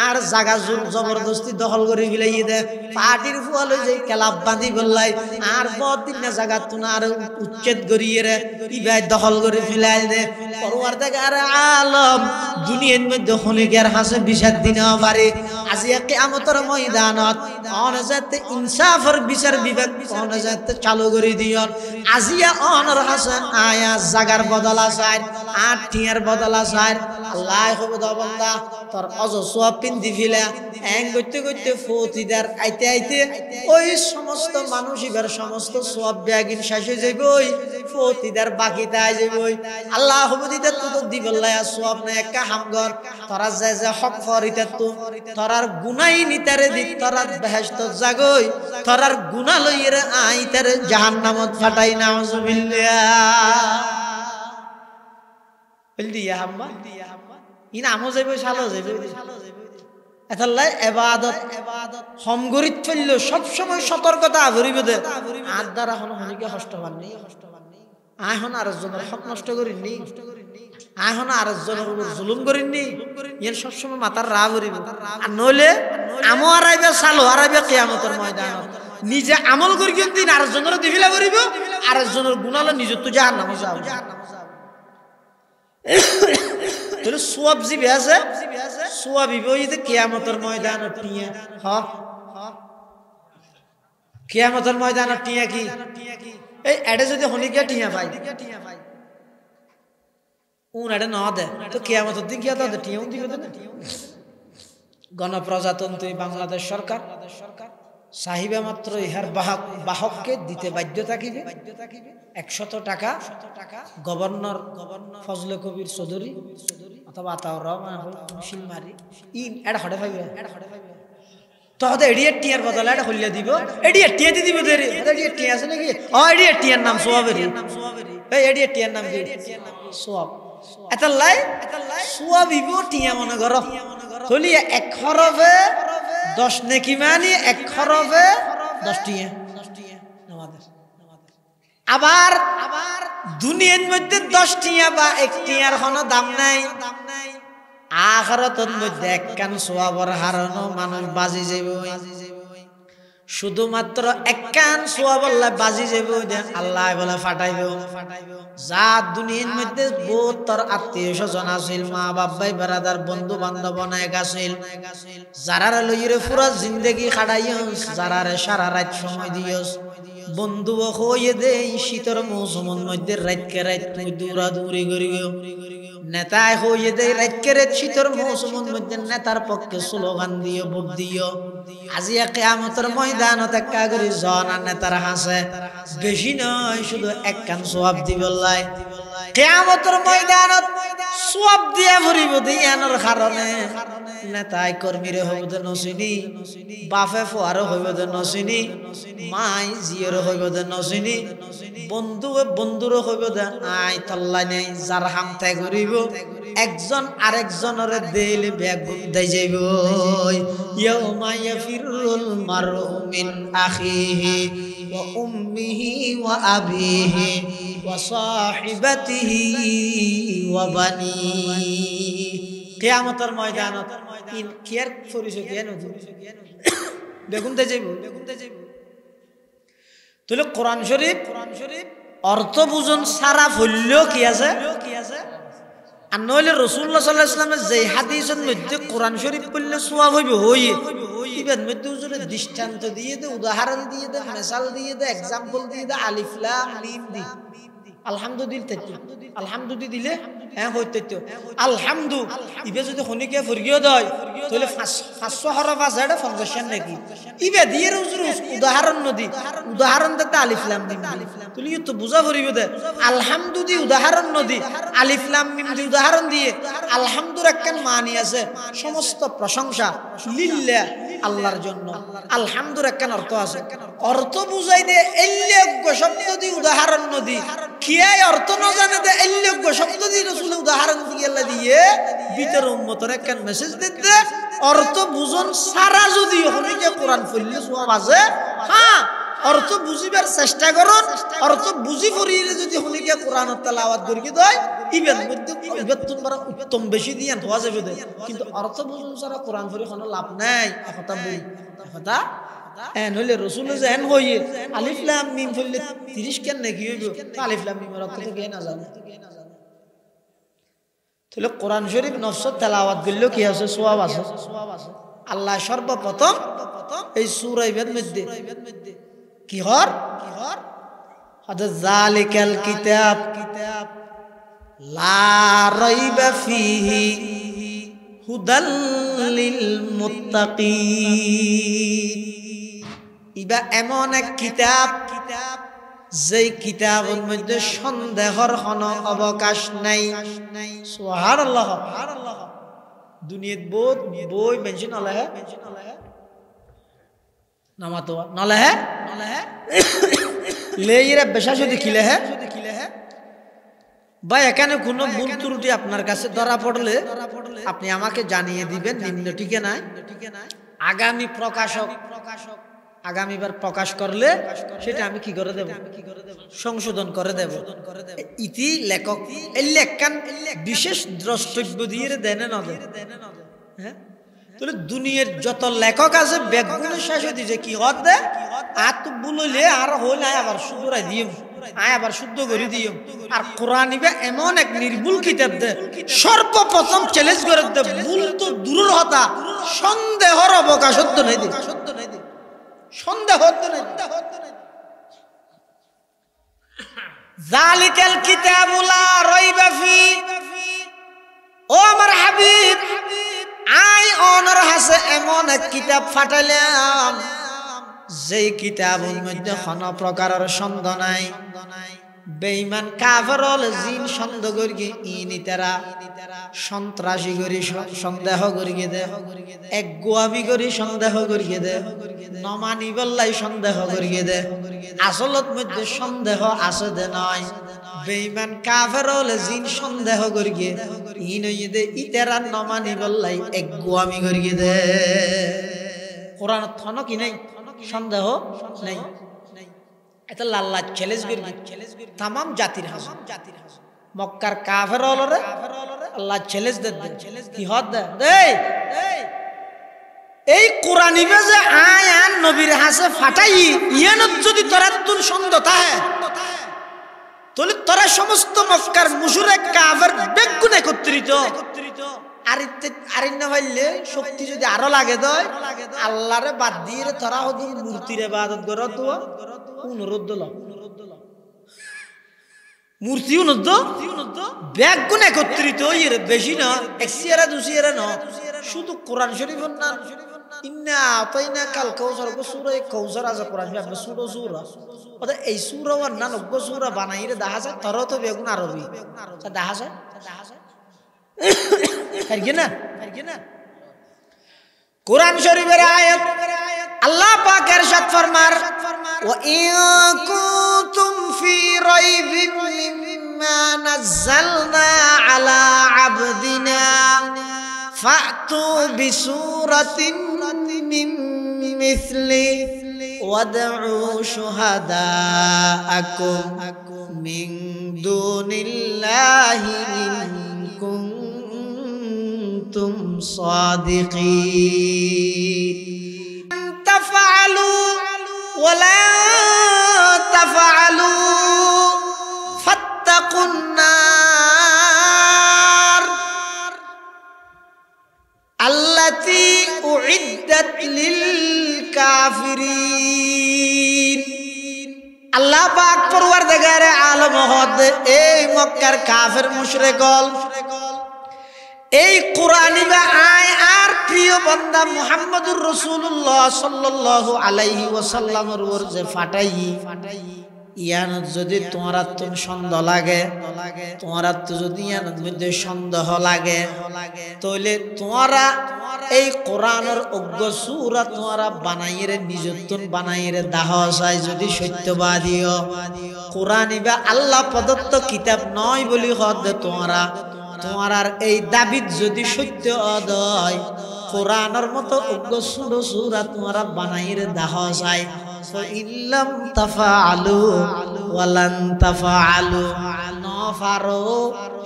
আর জাগা জবরদস্তি দখল করে ফেলাইয়ে দে পার্টির ফুয়াল যে ক্লাব বাঁধি বললাই আর বহুদিন না জাগা তুনা আর উচ্ছেদ করিয়ে রে ইবাই দখল করে ফেলাই দে পরওয়ারদিগার আলম দুনিয়ার মধ্যে খনিকের হাসে বিচার দিনা পারে আজি কিয়ামতের ময়দানত অনজাতে ইনসাফের বিচার বিবেক অনজাতে চালু করে দিয়ন আজিয়া অনর হাসে আয়া জাগার বদলা চাই 8 টিয়ার বদলা চাই আল্লাহ কবদ বান্দা তোর অজসওয়াব পিন্দি ফিলা এং গইতে গইতে ফতিদার আইতে আইতে ওই সমস্ত মানুষ ইবার সমস্ত সওয়াব ব্যাগিন শেষ হয়ে যাইবই ফতিদার বাকি তাই যাইবই আল্লাহ কবদিতে তো দিবল্লাহ সওয়াব না একা হামগর তোরা যায় যে হক ফরিতে তো তোরার গুনাই নিতারে দি তোরার বেহেশত জাগই তোরার গুনাহ লইরে আইতারে জাহান্নামত ফাটাই নাউজুবিল্লাহ বলদিয়া হাম্মা ইনা আমো যাইব শালো যাইব এতাল্লাই ইবাদত সমগরিত ফেললো সব সময় সতর্কতা ভরিব দে আর দ্বারা হন হনিকে কষ্ট পাননি আহন আর জনের হক নষ্ট করিনি আহন আর জনের উপর জুলুম করিনি এর সব সময় মাথার রাগ ভরিব আর নইলে আমো আরাইবে শালো আরাইবে কিয়ামতের ময়দানত নিজে আমল করি দিন আর জনের দিবিলা করিব আর জনের গুনাহলে নিজে তো জাহান্নামে যাও তাহলে সওয়াব জিবে আছে সওয়াবই বইতে কিয়ামতের ময়দানত টিয়া হ্যাঁ কিয়ামতের ময়দানত টিয়া কি এই এডে যদি হনিকে টিয়া পাই উন এডে না দে তো কিয়ামতের দিন কি আদা টিয়া দিবে না গণপ্রজাতন্ত্রী বাংলাদেশ সরকার সাহিবে মাত্র ইহার বাহককে দিতে বাধ্য থাকিবে 100 টাকা গভর্নর ফজলে কবির চৌধুরী অথবা আতাউর রহমান শিলমারি ইন এটা হড়ে পাইবে তহতে এডিএ টিয়ার বদলা এটা হইলে দিব এডিএ টিয়া দি দিব দেরি এডিএ টিয়া আছে নাকি ও এডিএ টিয়ার নাম সোয়াবেরি এই এডিএ টিয়ার নাম কি সোয়াব এতাল্লাই সোয়াবিবো টিয়া মনে করো হলি এক খরবে 10 নেকি মানে এক খরবে 10 টিয়া আমাদের আবার দুনিয়ার মধ্যে 10 টিয়া বা 1 টিয়ার কোনো দাম নাই আখিরাতের মধ্যে একখান সওয়াবের হারানো মানুষ বাজি যাবে শুধুমাত্র একখান সওয়াব আল্লাহ বাজি যাবে আল্লাহ বলে ফাটাইবে যা দুনিয়ার মধ্যে বহুত তোর আত্মীয় স্বজন আছিল মা বাপ ভাই বেরাদার বন্ধু বান্ধব অনেক আছিল যারারে লইরে পুরা জিন্দেগি খাড়াইয়স যারারে সারা রাত সময় দিয়স বন্ধু হইয়ে দে শীতের মৌসুমের মধ্যে রাতকে রাত তুই দৌড়াদৌড়ি করিও নেতায় হইয়ে দে রাতকে রাত শীতের মৌসুমের মধ্যে নেতার পক্ষে স্লোগান দিও ভোট দিও আজি কিয়ামতের ময়দানত একা করে জন নেতার হাসে বেশি নয় শুধু একখান সওয়াব দিবল্লাই কিয়ামতের ময়দানত সওয়াব দিয়া ভরিব দিয়ানোর কারণে নেতাই কর্মীরে হইব দে নসিনি বাপে ফুয়ারও হইব দে নসিনি মাই জিয়ের হইব দে নসিনি বন্ধু বন্ধুরও হইব দে আই তল্লাই নেই যার হামতে করিব একজন আরেকজনের দেইলে ব্যাগ দেই যাইব ইয়াউমা ইয়াফিরুল মারউ মিন আখিহি ওয়া উম্মিহি ওয়া আবিহি ওয়া সাহিবাতিহি ওয়া বানিহি কিয়ামতের ময়দানত কিয়ার পরিচয় কেন বেগুন দে যাইব তাহলে কোরআন শরীফ অর্থ বুঝন সারা ভুলল কি আছে আর নইলে রাসূলুল্লাহ সাল্লাল্লাহু আলাইহি ওয়াসাল্লামের যে হাদিসের মধ্যে কোরআন শরীফ পড়লে সওয়াব হইবে হইয়ে ইবাদ মধ্যে হুজুরে দৃষ্টান্ত দিয়ে দে উদাহরণ দিয়ে দে মিসাল দিয়ে দে एग्जांपल দিয়ে দে আলিফ লাম মিম দি আলহামদুলিল্লাহ দিলে হ্যাঁ হইতে তো আলহামদু ইবে যদি খনিকে ফুরগিও দয় তাহলে 500 হরফ আছে এটা ফাংশন নাকি ইবে দিয়ে হুজুর উদাহরণ নদি উদাহরণ দিতে আলিফ লাম মিম তুই তো বুঝা ফুরিবে দে আলহামদু দি উদাহরণ নদি আলিফ লাম মিম দি উদাহরণ দিয়ে আলহামদুর একখান মানি আছে সমস্ত প্রশংসা লিল্লাহ আল্লাহর জন্য আলহামদুর একখান অর্থ আছে অর্থ বুঝাই দে এল্যজ্ঞ শব্দ দি উদাহরণ নদি কিয়াই অর্থ না জানে দে এল্যজ্ঞ শব্দ দি রাসূল উদাহরণ দিয়ে ভিতর উম্মতের একখান মেসেজ দিতে অর্থ বুঝন সারা যদি হনিকে কোরআন পড়লে সওয়াব আছে হ্যাঁ অর্থ বুঝিবার চেষ্টা করুন অর্থ বুঝি পড়িলে যদি হনিকে কোরআন তেলাওয়াত করি দয় ইবেন মধ্যে ইবেন তোমরা উত্তম বেশি দিয়ান হওয়া যাবে কিন্তু অর্থ বুঝুন সারা কোরআন পড়ি কোনো লাভ নাই কথা বলি কথা এন হইলে রাসূল যেন হইয়ে আলিফ লাম মিম পড়লে 30 কেন নাকি হইব আলিফ লাম মিম অর্থ তো কে না জানে তাহলে কোরআন শরীফ নফসত তেলাওয়াত করলে কি আছে সওয়াব আছে আল্লাহ সর্বপ্রথম এই সূরা ইবের মধ্যে কি হর হাদা যালিকাল কিতাব লা রাইবা ফিহি হুদাল লিল মুত্তাকিন ইবা এমন এক কিতাব যেই কিতাবের মধ্যে সন্দেহর কোনো অবকাশ নাই সুবহানাল্লাহ দুনিয়াত বহুত বই মেনশন হলে নামাতো নলে লেইরা বেশা যদি খিলে হে ভাই এখানে কোনো ভুল ত্রুটি আপনার কাছে ধরা পড়লে আপনি আমাকে জানিয়ে দিবেন নিম্ন ঠিকানায় আগামী প্রকাশক আগামীবার প্রকাশ করলে সেটা আমি কি করে দেব সংশোধন করে দেব ইতি লেখক এই লেখান বিশেষ দ্রষ্টব্য দিয়ে দেন না হ্যাঁ তাহলে দুনিয়ার যত লেখক আছে বেগুনের শেষে দিছে কি হত দে আত বললে আর হল আবার শুধরাই দিম আবার শুদ্ধ করে দিম আর কোরআন ইবে এমন এক নির্ভুল কিতাব দে সর্বপ্রথম চ্যালেঞ্জ করে দে ভুল তো দূরের হতা সন্দেহর অবকাশ হতো নাই দে সন্দেহ হতো নাই যালিকাল কিতাবু লা রাইবা ফি ও আমার হাবিব আই অনর হাসে এমন এক কিতাব ফাটাইলাম যেই কিতাবের মধ্যে কোনো প্রকারের সন্দেহ নাই বেঈমান কাফের হল জিন সন্দেহ করি ইনি তারা সন্ত্রাসী করি সন্দেহ করি দে এক গোয়াবি করি সন্দেহ করি দে নমানি বললাই সন্দেহ করি দে আসলত মধ্যে সন্দেহ আছে দে নয় বেঈমান কাফের হল জিন সন্দেহ করি ইনি দে ইতারা নমানি বললাই এক গোয়ামি করি দে কোরআন থন কি নাই সন্দেহ নাই এটা লাল্লা চ্যালেঞ্জ করি তামাম জাতির হাসন মক্কার কাফের হলরে আল্লাহ চ্যালেঞ্জ দেন কি হদ দেই এই কোরআনিবে যে আয়ান নবীর হাসে ফাটাই ইয়ানত যদি তোরা তুল সন্দেহ তাহলে তোরা সমস্ত মক্কার মুশরিক কাফের বেগুন একত্রিত আর না ভাইলে শক্তি যদি আরো লাগে দয় আল্লাহরে বাদ দিয়ে তোরা হদু মূর্তির ইবাদত করো তো অনুরোধ দিল মূর্তি অনুরোধ বেগুন একত্রিত ইয়ে বেশি না একসিয়ারা দুসিয়ারা না শুধু কোরআন শরীফ না ইন্না আতাইনা কাল কাউসার সূরা কাউসার আছে কোরআন শরীফ সূরা সূরা ওটা এই সূরা আর না নব্য সূরা বানাইরে দেখা যায় তর তো বেগুন আরবি দেখা যায় না কোরআন শরীফের আয়াত আল্লাহ পাক ইরশাদ ফরমার ওয়া ইন কুনতুম ফি রাইবিন মিম্মা নাযালনা আলা আবদিনা ফাতু বিসূরাতিন মিন মিসলি ওয়াদউ শুহাদাআকুম মিন দুনিল্লাহি ইন কুনতুম সাদিকিন তাফআলু ওয়ালা তাফআলু ফাত্তাকুন নার আল্লাতী উইদ্দাত লিল কাফিরিন আল্লাহ পাক পরওয়ারদিগারে আলম হদ এই মক্কার কাফের মুশরিকল এই কোরআনি বা আয় আর প্রিয় বান্দা মুহাম্মদুর রাসূলুল্লাহ সাল্লাল্লাহু আলাইহি ওয়াসাল্লামের ওর যে ফাটাই ইয়ানত যদি তোমার তুমি সন্দেহ লাগে তোমার তো যদি ইয়ানত মধ্যে সন্দেহ লাগে তাহলে তোমরা এই কোরআনের অজ্ঞ সূরা তোমরা বানাইরে নিজতন বানাইরে দাহ চাই যদি সত্যবাদীও কোরআনি বা আল্লাহ প্রদত্ত কিতাব নয় বলি হদ তোমরা তোমার এই দাবিত যদি সত্য অদয় কোরআনের মতো অজ্ঞ সূরা তোমরা বানাইরে দাহ চাই ইল্লাম তাফআলু ওয়ালান তাফআলু নফারো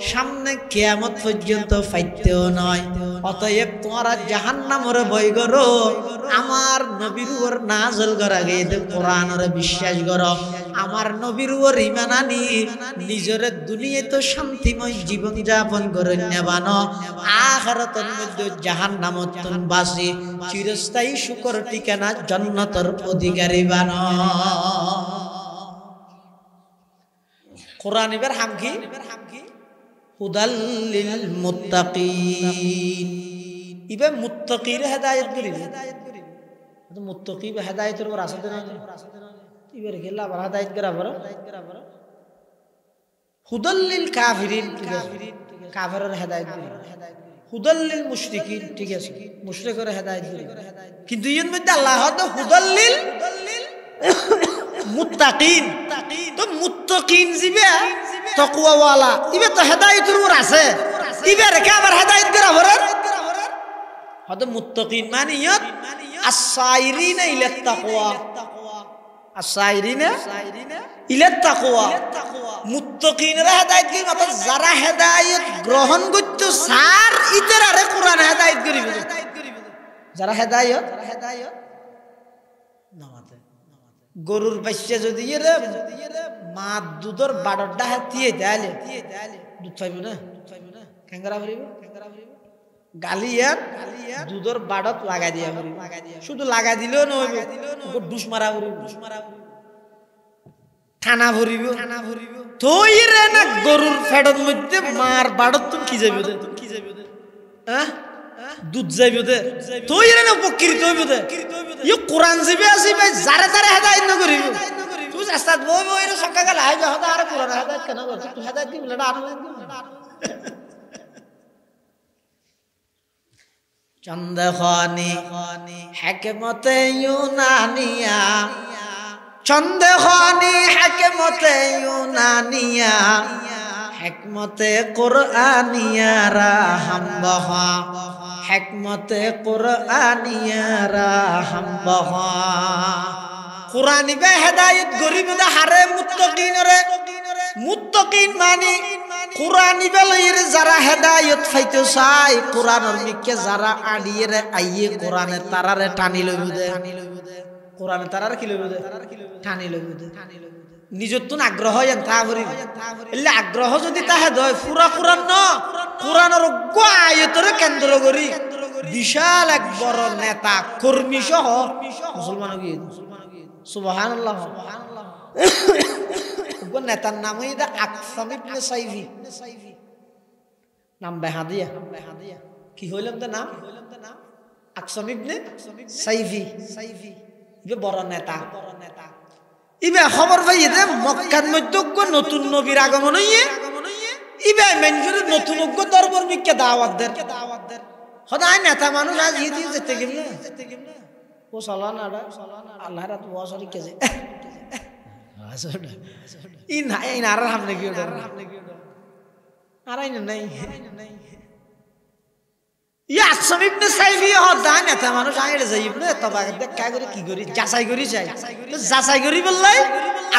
সামনে কিয়ামত পর্যন্ত ফাইতেও নয় অতএব তোমরা জাহান্নামের ভয় করো আমার নবীর উপর নাযিল করা গেছে কোরআনের বিশ্বাস করো আমার নবীর উপর ঈমান আনি নিজের দুনিয়াতে শান্তিময় জীবন যাপন করে নেবানো আখিরাতের মধ্যে জাহান্নামত বাসি চিরস্থায়ী সুখের ঠিকানা জান্নাতের অধিকারী বানো কোরআন এর হাম কি হুদাল লিল মুত্তাকিন ইবে মুত্তাকির হেদায়েত করিবে তো মুত্তাকি বে হেদায়েতের উপর আসতে না ইবে গেলা বড় হেদায়েত করা বড় হুদাল লিল কাফিরিন কাফিরের হেদায়েত করিবে হুদাল লিল মুশরিকিন ঠিক আছে মুশরিকের হেদায়েত করিবে কিন্তু এর মধ্যে আল্লাহ তো হুদাল লিল মুত্তাকিন তো মুত্তাকিন জিবে তাকওয়া ওয়ালা ইবে তো হেদায়েতের উপর আছে ইবে রেখে আবার হেদায়েত করা ভরে হদ মুত্তাকিন মানে ইয়াত আস-সাইরিনা ইলাত তাকওয়া আস-সাইরিনা ইলাত তাকওয়া মুত্তাকিনের হেদায়েত কি মানে যারা হেদায়েত গ্রহণ করতে সার ইতরারে কোরআন হেদায়েত করিবে যারা হেদায়েত নামাতে গরুর বাচ্চা যদি এরে মা দুধর বাড়টা হাতিয়ে দেয়ালে দুধ পাইব না ক্যাঙ্গারা ভরিব গালিয়া দুধর বাড়ত লাগা দিয়া শুধু লাগা দিলেও নহইব ডুস মারা ভরিব থানা ভরিব তৈরে না গরুর ফেডর মধ্যে মার বাড়ত তুমি কি যাইব হ্যাঁ দুধ যাইব দে তৈরে না উপকৃত হইব দে ইয়ে কোরআন জিবে আসি ভাই যারা যারা হেদায়েত না করিব তুই রাস্তাত বই বই রে সকাল গেল আইবে হদা আর কোরআন হেদায়েত কেন করছ তুই হেদায়েত কি বলে আর চন্দেখানি হিকমতে ইউনানিয়া চন্দেখানি হিকমতে ইউনানিয়া হিকমতে কুরআনিয়া রাহমবাহা হিকমতে কুরআনিয়া রাহমবাহা কোরআনি বে হেদায়েত গরিব দা হারে মুত্তাকিন রে মুত্তাকিন মানে কুরআনি বেলায়ের যারা হেদায়েত পাইতে চায় কুরআনের মিকে যারা আড়িয়ে আইয়ে কোরআনে তারারে টানি লইব দে কোরআনে তারারে কি লইব দে টানি লইব দে নিজতন আগ্রহ এন তা করি এলে আগ্রহ যদি তাহে দয় পুরা কুরআন ন কুরআনের আয়াতরে কেন্দ্র করি বিশাল এক বড় নেতা কর্মী সহ মুসলমান গিয়ে সুবহানাল্লাহ নেতার নাম হইদা আকসাম ইবনে সাইফি নাম বেহাদিয়া কি হইলাম তো নাম আকসাম ইবনে সাইফি ইবে বড় নেতা ইবে খবর পাইয়ে দে মক্কার মধ্যে নতুন নবীর আগমন হইয়ে ইবে মেনজুর নতুন দরবার মিকে দাওয়াত দেন সদায় নেতা মানুষ আজ ইদি যেতে গেল ও সালান আড়া আল্লাহ রাত ওয়াসরি কেজে ইন আর হামনে কি ওটা আরাই নাই ইয়া আকসাম ইবনে সাইফি হদা নেতা মানুষ আইরে যাইব না তবা দেখা করে কি করি যাচাই করি চাই তো যাচাই করি বললাই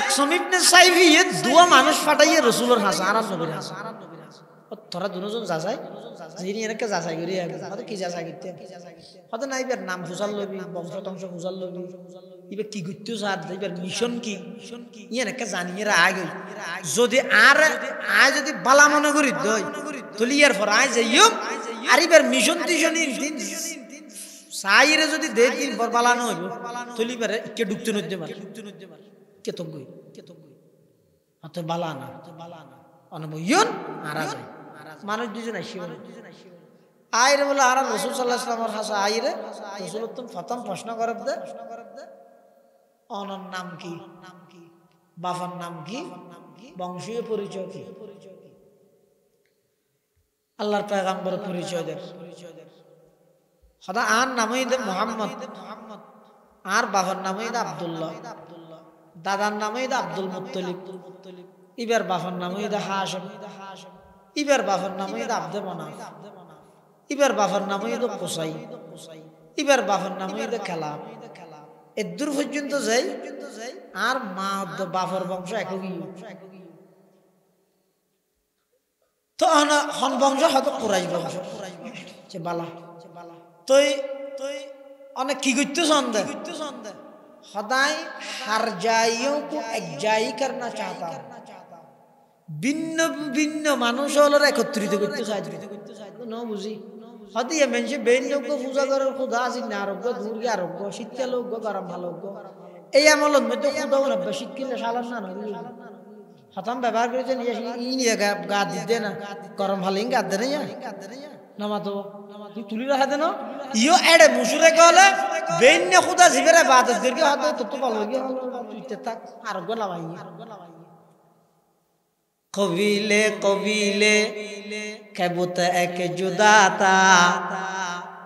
আকসাম ইবনে সাইফি দুয়া মানুষ ফাটাইয়ে রাসূলের হাসান আর নবীর হাসান তোরা দুজন যাচাই যিনি এরকে যাচাই করি হয়তো কি যাচাই করতে হয়তো না এবার নাম ফুসাল লবি বংশ তংশ ফুসাল লবি এবার কি করতে চার এবার মিশন কি এরকে জানিয়ে আগে যদি আর আয় যদি বালা মনে করি দই তুলি এর পর আয় যাইও আর এবার মিশন টিশন দিন সাইরে যদি দেখ দিন পর বালানো হইব তুলি এবার কে ঢুকতে নদে মার কে তঙ্গই অত বালানা অনবয়ন মারা যায় মানুষ দুজন আসি আইরে বলে আর রাসূল সাল্লাল্লাহু আলাইহি ওয়াসাল্লামের হাসা আইরে রাসূল তুমি প্রথম প্রশ্ন করব দে অনর নাম কি বাবার নাম কি বংশীয় পরিচয় কি আল্লাহর পয়গম্বরের পরিচয় দেন সদা আর নামই দে মুহাম্মদ আর বাবার নামই দে আব্দুল্লাহ দাদার নামই দে আব্দুল মুত্তালিব ইবার বাবার নামই দে হাশিম ইবার বাবার নামই দে আব্দে মানাফ ইবার বাবার নামই দে কুসাই ইবার বাবার নামই দে খেলাব এদূর পর্যন্ত যাই আর মা বাবার বংশ একই তো হন বংশ হয়তো কুরাইশ বংশ সে বালা তুই অনেক কি করতে সন্দে সদাই হার যাইও কো এক যাই করনা চাহতা ভিন্ন ভিন্ন মানুষ হলো একত্রিত করতে চাই ন বুঝি হদি এ মেনছে বেনযোগ্য পূজা করার খোদা আছে না আরোগ্য দূরগে আরোগ্য শীতকাল হোক গরম ভালো হোক এই আমলের মধ্যে খোদা হলো শীতকালে সালান না নয় খতম ব্যবহার করেছেন ইয়ে গা দিতে না গরম ভালো গা দে না নামাতো তুই তুলি রাখা দেন ইও এড়ে মুসুরে গলে বেন্য খোদা জিবেরে বাদত করকে হতো তো ভালো গিয়ে তুই থাক আরোগ্য লাভাই কবিলে কবিলে কবুত এক जुदा था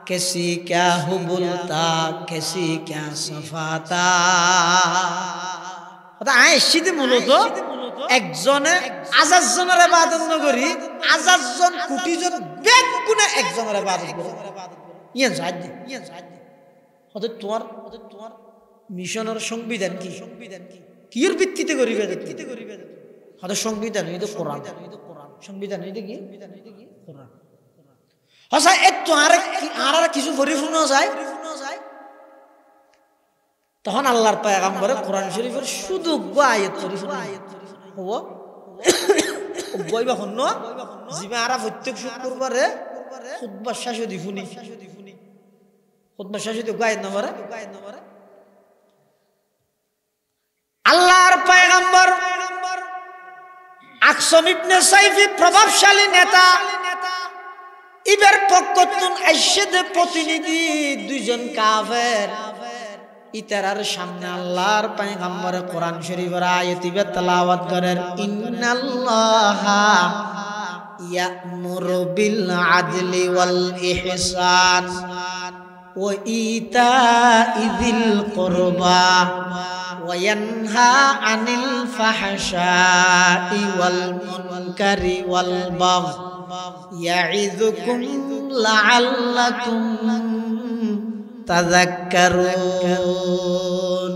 किसी क्या हुबुलता किसी क्या सफाता ওটা আইসিতে মূলত একজনে 1000 জনের ইবাদত নগরি 1000 জন কোটি জন বেদ গুণে একজনের ইবাদত করে ইয়ে জাদি ওটা তোমার মিশনের সংবিধান কি কির ভিত্তিতে করিবে হয়তো সংবিধান এই তো কোরআন সংবিধান এই কি কোরআন হসা একটু আর কিছু পরিপূর্ণ যায় তখন আল্লাহর পয়গম্বরে কোরআন শরীফের শুধু আয়াত পরিপূর্ণ হবো বইবা হন্ন জিবা আরা প্রত্যেক শুক্রবারে খুতবা শেষ দিফুনি খুতবা শেষ দি আয়াত নম্বরে আল্লাহর পয়গম্বর আকসাম ইবনে সাইফি প্রভাবশালী নেতা ইবের পক্ষতুন আইশেদে প্রতিনিধি দুইজন কাফের ইতারার সামনে আল্লাহর পয়গম্বর কোরআন শরীফের আয়াত ইবে তেলাওয়াত করেন ইন্নাল্লাহা ইয়া'মুরু বিল আদলি ওয়াল ইহসান ওয়া ইতা'i যিল কুরবা وينهى عن الفحشاء والمنكر والبغي يعظكم لعلكم تذكرون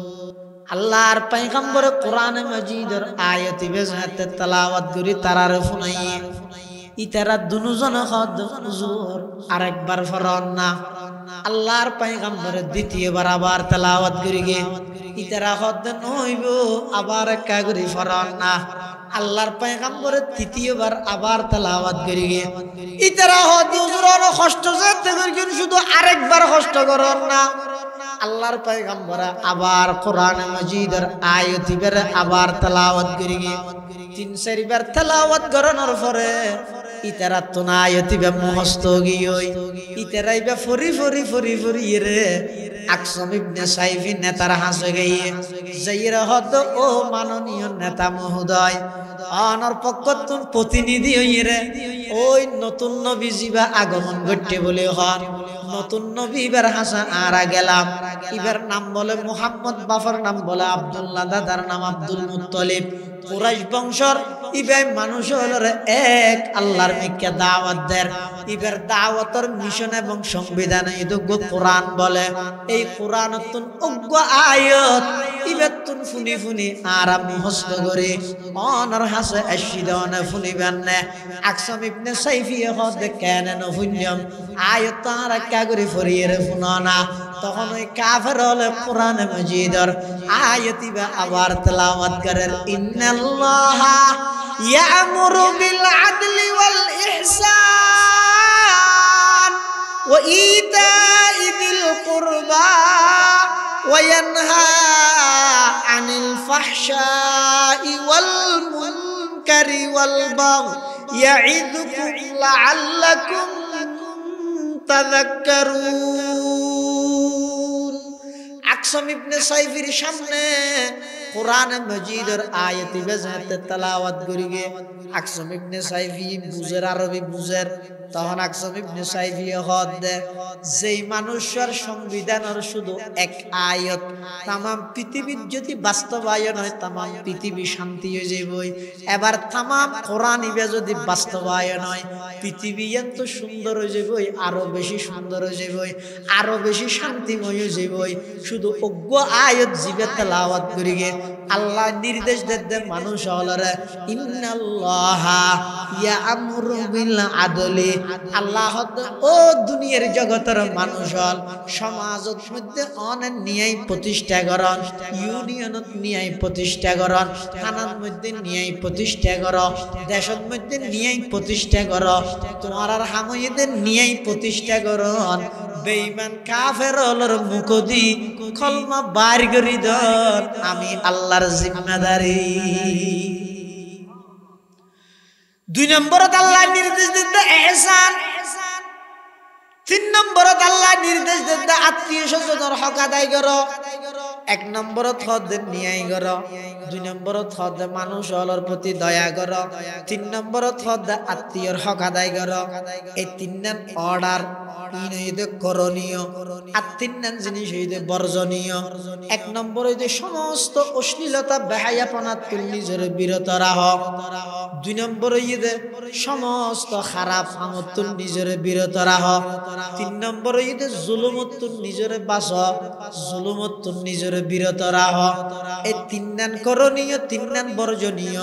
আল্লাহর পয়গম্বর কোরআনে মাজিদের আয়াতি বেজহাতে তেলাওয়াত করি তারারে শুনাইয়ে ইতারা দুজন হদ হুজুর আরেকবার ফরন না আল্লাহর পয়গম্বর দ্বিতীয়বার আবার তেলাওয়াত করি গে ইতারা হদ নইব আবার একা করি ফরন না আল্লাহর পয়গম্বর তৃতীয়বার আবার তেলাওয়াত করি গে ইতারা হদ হুজুর আর কষ্ট যেতে করি শুধু আরেকবার কষ্ট করন না আল্লাহর পয়গম্বর আবার কোরআনে মাজিদের আয়াতি বের আবার তেলাওয়াত করি গে তিন চারবার তেলাওয়াত করানোর পরে ইতারা তো না আয়াতি বে মুখস্থ গিয়ে ইতারাই বে ফরি রে আকসম ইবনে সাইফি নেতার হাসে গিয়ে যাইরা হদ ও মাননীয় নেতা মহোদয় অনর পক্ষতুন প্রতিনিধি হইরে ওই নতুন নবী জিবা আগমন ঘটে বলে হন নতুন নবী এবার হাসা আরা গেলাম এবার নাম বলে মুহাম্মদ বাফার নাম বলে আব্দুল্লাহ দাদার নাম আব্দুল মুত্তালিব কুরাইশ বংশর ইবাই মানুষ হলরে এক আল্লাহর মিকে দাওয়াত দেয় ইবার দাওয়াতের মিশন এবং সংবিধান ইদুগ কোরআন বলে এই কোরআনতুন অজ্ঞ আয়াত ইবাতুন ফুনি আরা মুখস্থ করে অনর হাসে আশিদনে ফুনিবেন না আকসাম ইবনে সাইফি হদ কেন নফুন্যম আয়াত আর কাগরি ফরিয়ে ফুনানা তখন ওই কাফের হলে কোরআনে মাজিদের আয়াতি বা আবার তেলাওয়াত করেন ইন্নাল্লাহা ইয়ামুরু বিল আদলি ওয়াল ইহসান ওয়া ইতাই যিল কুরবা ওয়া ইয়ানহা আনিল ফাহশাই ওয়াল মুনকারি ওয়াল বাগই ইয়াইদুকুম লাআল্লাকুম তাযাক্কারুন আকসাম ইবনে সাইফির সামনে কোরআনে মাজিদের আয়াতি বেজাতে তেলাওয়াত করিগে আকসাম ইবনে সাইফি বুঝের আরবি বুঝের তখন আকসাম ইবনে সাইফি হদ যেই মানুষের সংবিধানের শুধু এক আয়াত তাম পৃথিবীর যদি বাস্তবায়ন হয় তাম পৃথিবী শান্তি হয়ে যাবে এবার তাম কোরআন ইবে যদি বাস্তবায়ন হয় পৃথিবী এত সুন্দর হয়ে যাবে আরো বেশি সুন্দর হয়ে যাবে আরো বেশি শান্তিময় হয়ে যাবে শুধু অজ্ঞ আয়াত জিবে তেলাওয়াত করিগে আল্লাহ নির্দেশ দেন মানুষ হলরে ইন্নাল্লাহা ইয়ামুরু বিল আদলি আল্লাহ ও দুনিয়ার জগতের মানুষ হল সমাজত মধ্যে অনেক ন্যায় প্রতিষ্ঠা করন ইউনিয়নত ন্যায় প্রতিষ্ঠা করন থানার মধ্যে ন্যায় প্রতিষ্ঠা কর দেশের মধ্যে ন্যায় প্রতিষ্ঠা কর তোমার আর হামইদের ন্যায় প্রতিষ্ঠা করন বেঈমান কাফের হলর মুকদি কলমা বার করি দন আমি আল্লাহর জিম্মাদারি দুই নম্বরত আল্লাহ নির্দেশ দিতে ইহসান তিন নম্বরত আল্লাহ নির্দেশ দিতে আত্মীয় স্বজনের হক আদায় করো এক নম্বরত হদ ন্যায় করো দুই নম্বরত হদ মানুষ হলর প্রতি দয়া করো তিন নম্বরত হদ আত্মীয়র হক আদায় করো এই তিন নাম অর্ডার করণীয় আর তিন নাম জিনিস হইতে বর্জনীয় এক নম্বর হইতে সমস্ত অশ্লীলতা বেহায়াপনা তুল নিজের বিরত রাহ দুই নম্বর হইতে সমস্ত খারাপ আমতুল নিজের বিরত রাহ তিন নম্বর হইতে জুলুমতুল নিজের বাস জুলুমতুল নিজের বিরত রাহ এই তিন নাম করণীয় তিন নাম বর্জনীয়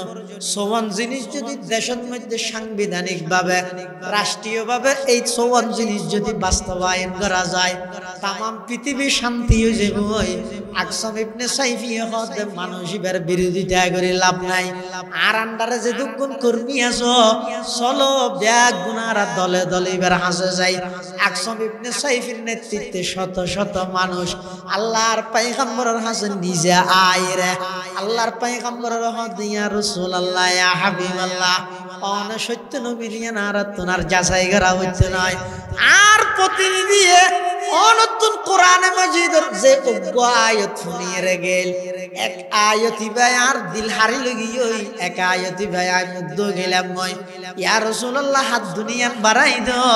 সমান জিনিস যদি দেশের মধ্যে সাংবিধানিক ভাবে রাষ্ট্রীয় ভাবে এই সমান জিনিস যদি বাস্তবায়ন করা যায় তাম পৃথিবী শান্তি হয়ে যাবে আকসাম ইবনে সাইফি হদ মানুষের বিরোধিতা করে লাভ নাই আর আন্ডারে যে দুগুণ কর্মী আছো চলো ব্যাগ গুনারা দলে দলে এবার হাসে যায় আকসাম ইবনে সাইফির নেতৃত্বে শত শত মানুষ আল্লাহর পয়গম্বরের হাসে নিজে আইরে আল্লাহর পয়গম্বরের হদ ইয়া রাসূলুল্লাহ ইয়া হাবিবাল্লাহ অন সত্য নবী নিয়ে নারা তোনার যাচাই করা হচ্ছে নয় আর প্রতিনিধি অনতুন কোরআনে মাজিদের যে অজ্ঞ আয়াত শুনিয়ে গেল এক আয়াতি ভাই আর দিল হারি লগি ওই এক আয়াতি ভাই আই মুগ্ধ গেলাম মই ইয়া রাসূলুল্লাহ হাত দুনিয়ান বাড়াই দাও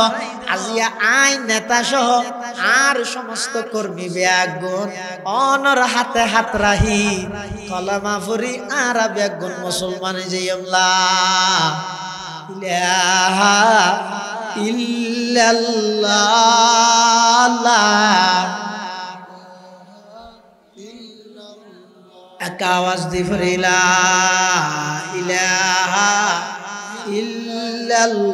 আজিয়া আই নেতা সহ আর সমস্ত কর্মী ব্যাগুন অনর হাতে হাত রাহি কলমা ফুরি আর ব্যাগুন মুসলমান যাইমলা ইলাহা ইল্লাল্লাহ এক আওয়াজ দিয়ে লা ইলাহা ইল্লাল্লাহ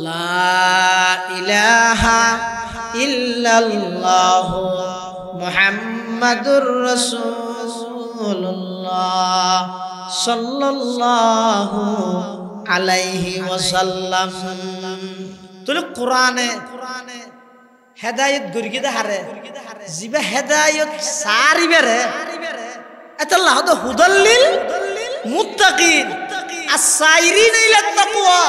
লা ইলাহা ইল্লাল্লাহ মুহাম্মাদুর রাসূলুল্লাহ সাল্লাল্লাহু আলাইহি ওয়াসাল্লাম। তুই কোরআনে হেদায়েত গরিগিদা হারে জিবা হেদায়েত সারিবেরে আল্লাহ তো হুদাল্লিল মুত্তাকিন আস-সাইরিন ইলা তাকওয়া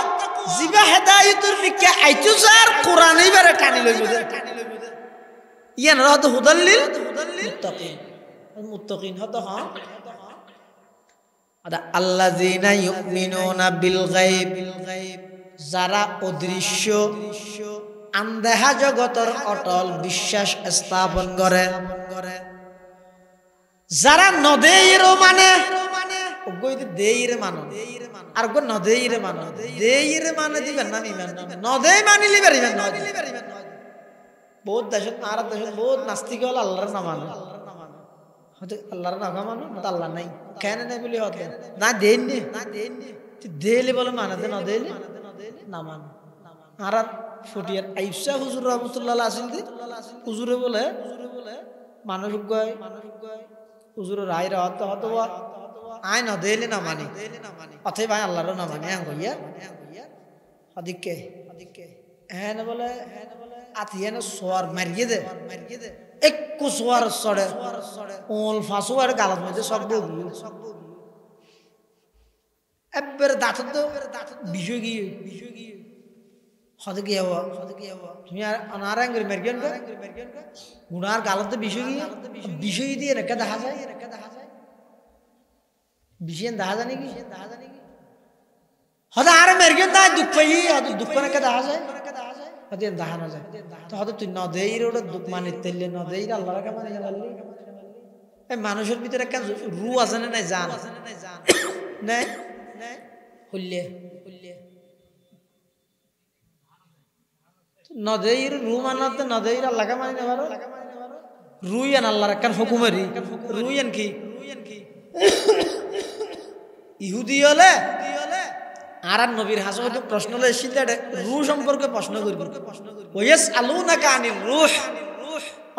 জিবা হেদায়েতুর নিকে আইতু যার কোরআনেই বারে টানি লইব দে ইয়ান রাত হুদাল্লিল মুত্তাকিন মুত্তাকিন হতো হ্যাঁ আদা আল্লাযিনা ইউমিনুনা বিল গায়ব যারা অদৃশ্য আন্দেহা জগতের অটল বিশ্বাস স্থাপন করে যারা নদেইরও মানে ওগইতে দেইরে মানে আর গো নদেইরে মানে দেইরে মানে দিবেন না নিবেন না নদেই মানিলি পারিবেন না বহুত দেশ আর দেশ বহুত নাস্তিক হল আল্লাহর নাম মানে হয়তো আল্লাহর নাম মানে আল্লাহ নাই কেন নাই বলি হতে না দেন নি দেইলে বলে মানে না দেইলে না মানে আর ফটিয়ার আইসা হুজুর রহমতুল্লাহ আসিল দি হুজুরে বলে মানুষ গয় হুজুরের রায় হতে হতো আয় না দেইলে না মানি অথই ভাই আল্লাহরও না মানে হইয়া অধিককে হ্যাঁ বলে আতিয়েন সোয়ার মারিয়ে দে একটু সোয়ার সড়ে ওল ফাঁসো আর গালাত মধ্যে সব একবার দাঁত বিষয় গিয়ে হতে গিয়ে তুমি আর অনারায়ণ করে মেরগেন গুনার গালাতে বিষয় দিয়ে রেখে দেখা যায় বিষয় দেখা যায় নাকি হতে আর মেরগেন না দুঃখ পাই দুঃখ রেখে দেখা যায় হতে দেখা না যায় তো হতে তুই নদেই ওটা দুঃখ মানে তেলে নদেই আল্লাহ রেখে মানে এই মানুষের ভিতরে একটা রু আছে না নাই জান নাই হইলে নদেইর রু মানাতে নদেইর আল্লাহকে মানি না পারো রুইয়ান আল্লাহর একখান হুকুমেরই রুইয়ান কি ইহুদি হলে আর নবীর হাসে হয়তো প্রশ্ন এসেছিল রু সম্পর্কে প্রশ্ন করব ওয়াস আলুনাকা আনির রূহ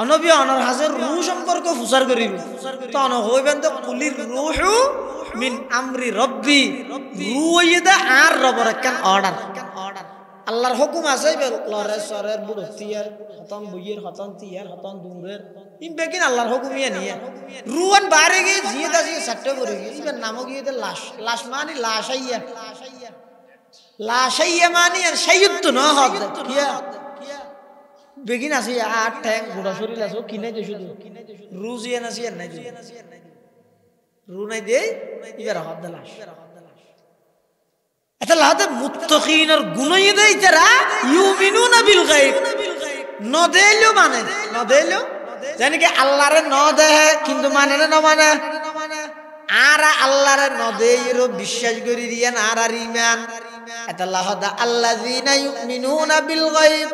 অনবী অনর হাসের রু সম্পর্কে ফুসার করিব তো অন হইবেন তো কুলির রূহু মিন আমরি রব্বি রুইদা আর রবর একখান অর্ডার আল্লাহর হুকুম আছে লরে সরের বুড়তিয়ার হতন বইয়ের হতন তিয়ার হতন দূরের ইমবেকিন আল্লাহর হুকুম ইয়ে নিয়ে রুয়ান বাইরে গিয়ে জিয়ে দাসি সাট্টে করে গিয়ে ইবেন নাম গিয়ে লাশ লাশ মানে লাশাইয়া মানে আর সাইয়্যিদ না হদ কিয়া বেগিন আছে আট ঠ্যাং গোড়া শরীর আছে কিনে দে শুধু রুজিয়া নাসি আর নাই রু নাই দে ইবার হদ লাশ এতলাতে মুত্তাকিনের গুণই দেই যারা ইউমিনুনা বিল গায়ব নদেলো মানে নদেলো জানি কি আল্লাহরে ন দেহে কিন্তু মানে না মানে আর আল্লাহরে নদেইরো বিশ্বাস করি দিয়ান আর ঈমান এতলাহ দা আল্লাযিনা ইউমিনুনা বিল গায়ব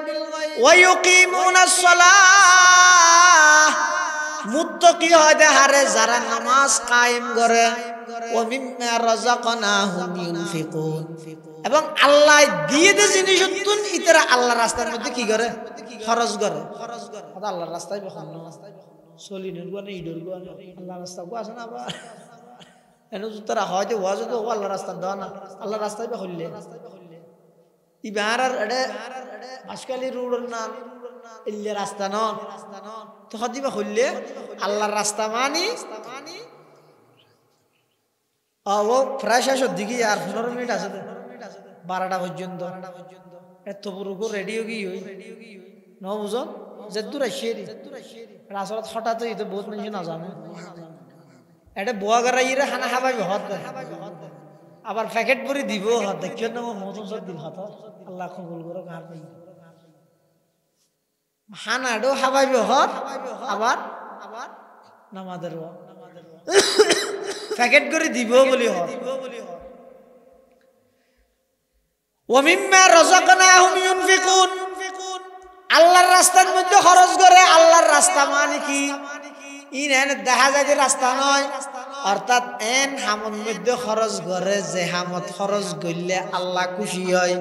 ওয়া ইউকিমুনাস সালাহ মুত্তাকি হয় হারে যারা নামাজ কায়েম করে ওয়া মিম্মা রাযাকনাহুম ইউনফিকুন এবং আল্লাহ দিয়ে দে জিনিস তুন ইতরা আল্লাহর রাস্তার মধ্যে কি করে খরচ করে কথা আল্লাহর রাস্তায় বখান চলিনের গুয়া নেই ইডর গুয়া আল্লাহর রাস্তা গো আছে না আবার এনে তারা হয়তো ওয়াজ তো আল্লাহর রাস্তা দাও না আল্লাহর রাস্তায় বখলে ইবার আর এডে আজকালি রোডের নাম ইল্লে রাস্তা ন তো হদিবা হইলে আল্লাহর রাস্তা মানি ও প্রায় শেষ দিকে আর 15 মিনিট আছে 12টা পর্যন্ত এত পুরো রেডিও কি হই ন বুঝো যে দূর আসেরি রাসরাত হঠাৎ তো বহুত মানুষ না জানে এটা বুয়া গরাইরে খানা খাবাই হত আবার প্যাকেট ভরে দিব হত দেখিও না মৌসুম সব দিন হত আল্লাহ কবুল করো কার পাই হানাডো খাবাই হত আবার নামাজের প্যাকেট করে দিব বলি হত ওয়া মিম্মা রাযাকনাহুম ইউনফিকুন আল্লাহর রাস্তার মধ্যে খরচ করে আল্লাহর রাস্তা মানে কি ইন এন দেখা যায় যে রাস্তা নয় অর্থাৎ এন হামন মধ্যে খরচ করে যে হামত খরচ করলে আল্লাহ খুশি হয়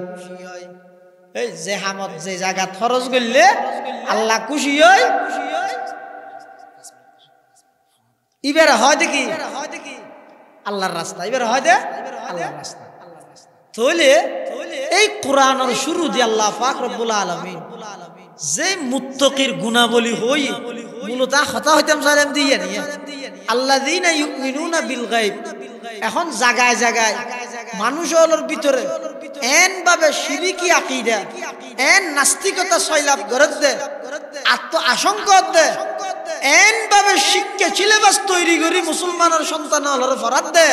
এই যে হামত যে জায়গা খরচ করলে আল্লাহ খুশি হয় এবার হয় দেখি আল্লাহর রাস্তা এবার হয় দে আল্লাহর রাস্তা তাহলে এই কোরআনের শুরু দিয়ে আল্লাহ পাক রব্বুল আলামিন যে মুত্তাকির গুণাবলী হই মূলত কথা হইতাম সালাম দিয়ে নিয়ে আল্লাযীনা ইউমিনুনা বিল গায়ব এখন জায়গায় জায়গায় মানুষের ভিতরে এন ভাবে শিরকি আকীদা এন নাস্তিকতা সয়লাভ করে দে আত্ম আশঙ্কা দে এন ভাবে শিক্ষা সিলেবাস তৈরি করি মুসলমানের সন্তান হলর ফরাদ দে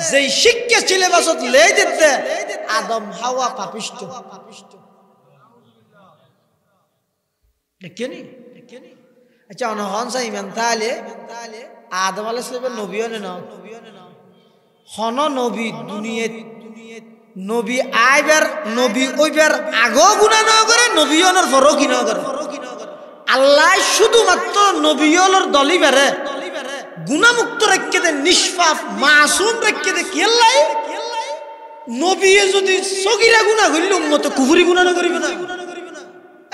যেই শিক্ষা সিলেবাসত লেই দিতে আদম হাওয়া পাপিষ্ট দেখেনি আচ্ছা অনহন সাই ইমান তাহলে আদম আলাইহিস সালামের নবীও না হন নবী দুনিয়াত নবী আইবার নবী ওইবার আগো গুনাহ না করে নবীওনের পরও কি না করে আল্লাহ শুধুমাত্র নবীওর দলি বেরে গুনাহমুক্ত রেখে দে নিষ্পাপ মাসুম রেখে দে কি আল্লাহ নবী যদি সগীরা গুনাহ হইল উম্মত কুফরি গুনাহ না করিবে না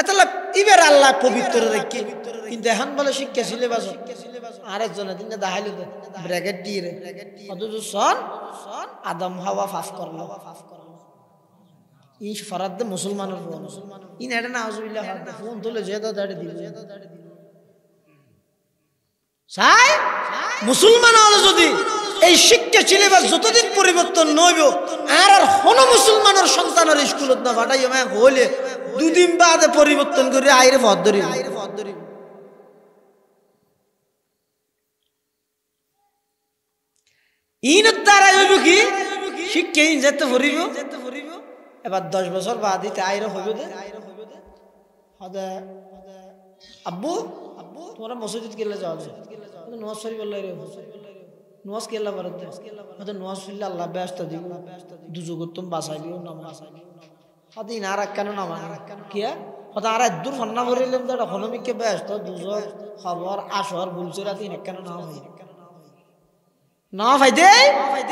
এতলা ইবার আল্লাহ পবিত্র রেখে কিন্তু এখন বলে শিক্ষা সিলেবাস আরেকজনের দিন দেখাইলো ব্র্যাকেট দিয়ে অথচ সন আদম হাওয়া ফাফ করলো ই ফরাদ দে মুসলমানের ইন এটা না আউযুবিল্লাহ ফোন তুলে যে দাঁড়ে দিল সাই মুসলমান হলো যদি এই শিক্ষা সিলেবাস যতদিন পরিবর্তন নইব আর আর কোন মুসলমানের সন্তানের স্কুলত না পাঠাই আমি হইলে দুদিন বাদে পরিবর্তন করে আইরে পথ ধরিব ইনের দ্বারা হইব কি শিক্ষা ইন যেতে ভরিব এবার 10 বছর বাদ দিতে আইরে হইব দে হদে আব্বু তোমরা মসজিদ গেলে যাও নওয়াজ শরীফ বললাই রে নওয়াজ কেলা বরতে হদে নওয়াজ ফিল্লা আল্লাহ ব্যস্ত দিব দুজগত তুমি বাঁচাইবিও নামাজ হদে ইনার কেন নামাজ কিয়া হদে আর দূর ফন্না ভরিলাম দা হনমিকে ব্যস্ত দুজগ খবর আসর বুলছে রাত ইন কেন না হয় না ভাই দে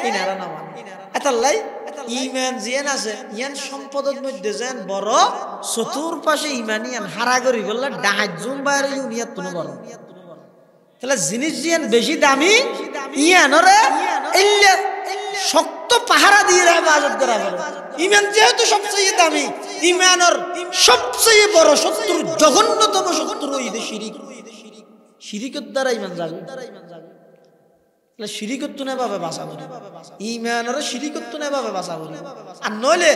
ইনারা নামাজ এতাল্লাই ইমান জিয়ান আছে ইয়ান সম্পদের মধ্যে যেন বড় চতুর্পাশে ইমানিয়ান হারা করি বললে ডাহাত জুম বাইরে ইউনিয়াত তুনো বড় তাহলে জিনিস জিয়ান বেশি দামি ইয়ানরে ইল্লা শক্ত পাহারা দিয়ে ইবাদত করা বড় ইমান যেহেতু সবচেয়ে দামি ইমানের সবচেয়ে বড় শত্রু জঘন্যতম শত্রু ইদে শিরিক শিরিকের দ্বারা ইমান যাবে শিরিকত্ব না ভাবে বাঁচা করি ইমানের শিরিকত্ব না ভাবে বাঁচা করি আর নইলে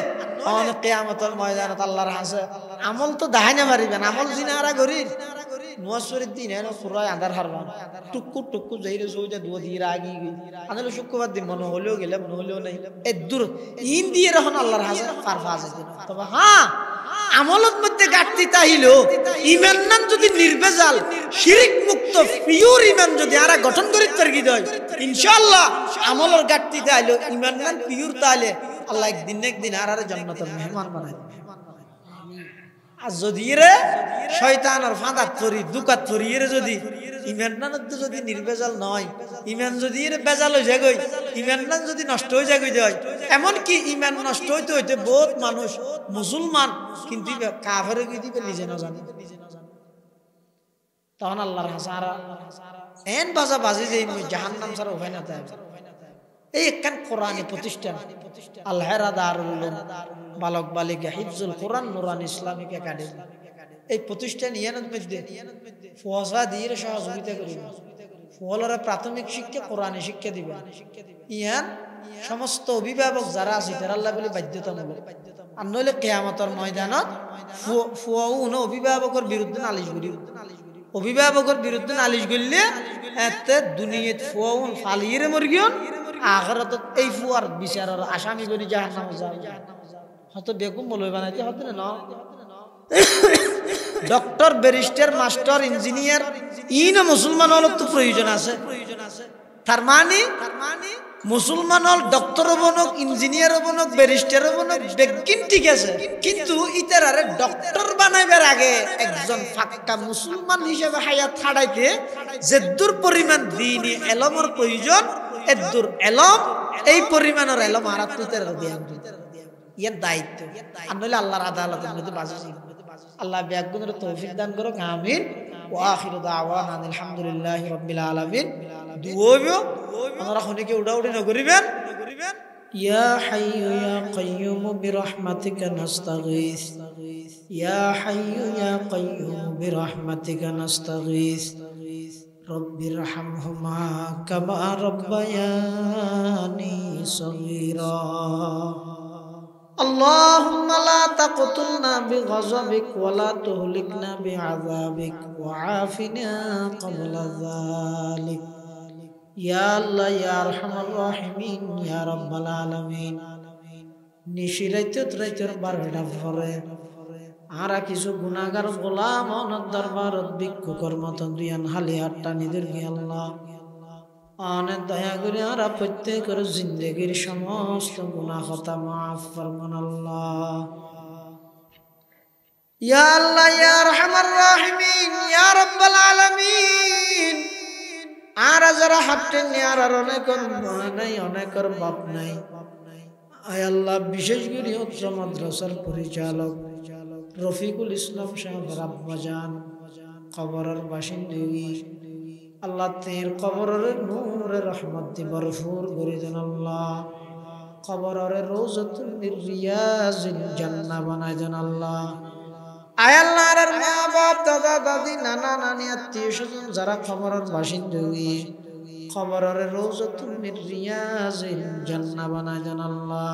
অনেক কিয়ামতের ময়দানত আল্লাহর হাসে আমল তো দেখাই না পারিবেন আমল জিনারা করি নোয়াশরীর দিন এনে পুরাই আধার হারবান টুকু টুকু যাইরে সইতে দুয়া দিয়ে আগি গই আনলে শুক্রবার দিন মনে হলেও গেলে মনে হলেও নাই এ দূর ইন দিয়ে রহন আল্লাহর হাসে পারফা আছে তবে হ্যাঁ আমলত মধ্যে ঘাটতি তাইলো ইমান নাম যদি নির্ভেজাল শিরিক মুক্ত পিওর ইমান যদি আরা গঠন করিতে পারি দেয় ইনশাআল্লাহ আমলের ঘাটতি তাইলো ইমান নাম পিওর তাইলে আল্লাহ একদিন আর জান্নাতের মেহমান বানায় দিবে আর যদি রে শয়তানের ফাঁদাত পরি দুকাত পরি রে যদি ইমান নানত যদি নির্ভেজাল নয় ইমান যদি রে বেজাল হয়ে যায় ইমান নাম যদি নষ্ট হয়ে যায় দেয় এমন কি ইমান নষ্ট হইতে হইতে বহুত মানুষ মুসলমান কিন্তু কাফেরে কি দিবে নিজে না জানে তখন আল্লাহর হাসারা এন বাজা বাজি যে জাহান্নাম ছাড়া উপায় না তাই এই একখান কোরআনী প্রতিষ্ঠান আল হেরা দারুল উলুম বালক বালিকা হিফজুল কোরআন নুরানি ইসলামিক একাডেমি এই প্রতিষ্ঠান ইয়ানত মধ্যে ফোয়াসা দিয়ে সহযোগিতা করিবে ফোয়ালরা প্রাথমিক শিক্ষা কোরআনী শিক্ষা দিবে ইয়ান সমস্ত অভিভাবক যারা আছে তারা আল্লাহ বলে বাধ্যতামূলক আর নইলে কিয়ামতের ময়দানত ফুয়াউন অভিভাবকের বিরুদ্ধে নালিশ করিবে অভিভাবকের বিরুদ্ধে নালিশ করলে এতে দুনিয়াত ফুয়াউন ফালিয়ে মরগিয়ন আখিরাত এই ফুয়ার বিচারের আসামি করে জাহান্নামে যাবে হয়তো বেকুম বলবে বানাইতে হতে না doctor barrister master engineer in মুসলমান হলো তো প্রয়োজন আছে তার মানে মুসলমান হল ডক্টর বনক, ইঞ্জিনিয়ার বনক, ব্যারিস্টার বনক, বেগিন ঠিক আছে, কিন্তু ইতারারে ডক্টর বানাইবার আগে একজন ফাক্কা মুসলমান হিসেবে হায়াত হারাইতে যেদুর পরিমাণ দ্বীনি ইলমের প্রয়োজন, এদুর ইলম এই পরিমাণের ইলম আর তুইতার দিয়া ইয়ার দায়িত্ব। আর নইলে আল্লাহর আদালতের মধ্যে বাজি। আল্লাহ ব্যাগুনের তৌফিক দান করুক, আমিন। ওয়া আখিরু দাওয়ানা আলহামদুলিল্লাহি রাব্বিল আলামিন। দুওবিও আমরা খনিকে উড়াউড়ি নকরিবেন। ইয়া হাইয়ু ইয়া কাইয়ুম বিরহমাতিকা নাস্তাগীস, ইয়া হাইয়ু ইয়া কাইয়ুম বিরহমাতিকা নাস্তাগীস, রব্বিরহামহুমা কামা রাব্বায়ানি সগীরা। اللهم لا تقتلنا بغضبك ولا تهلكنا بعذابك وعافنا قبل ذلك يا الله يا ارحم الراحمين يا رب العالمين। নিশিরাইতের বারোটা পরে আরা কিছু গুনাহগার গোলাম অনর দরবারত ভিক্ষুকের মতন দুইয়ান হালি হাতটা নিদের কি আল্লাহ অনেক দয়া করে আর প্রত্যেকের জিন্দগির সমস্ত গুনাহ খাতা মাফ ফরমান আল্লাহ। ইয়া আল্লাহ ইয়া আরহামার রাহিমিন ইয়া রাব্বাল আলামিন। আর যারা হাঁটতেন আর অনেকের মা নাই, অনেকের বাপ নাই, আয় আল্লাহ বিশেষ করে উচ্চ মাদ্রাসার পরিচালক রফিকুল ইসলাম সাহেব আব্বাজান কবরের বাসিন্দা, আল্লাহ তের কবরের নূরে রহমত দি ভরপুর করে দেন আল্লাহ। কবরের রওজাতুন মির রিয়াজিল জান্নাহ বানায় দেন আল্লাহ। আয় আল্লাহ আর মা বাপ দাদা দাদি নানা নানি আত্মীয় স্বজন যারা কবরের বাসিন্দা, কবরের রওজাতুন মির রিয়াজিল জান্নাহ বানায় দেন আল্লাহ।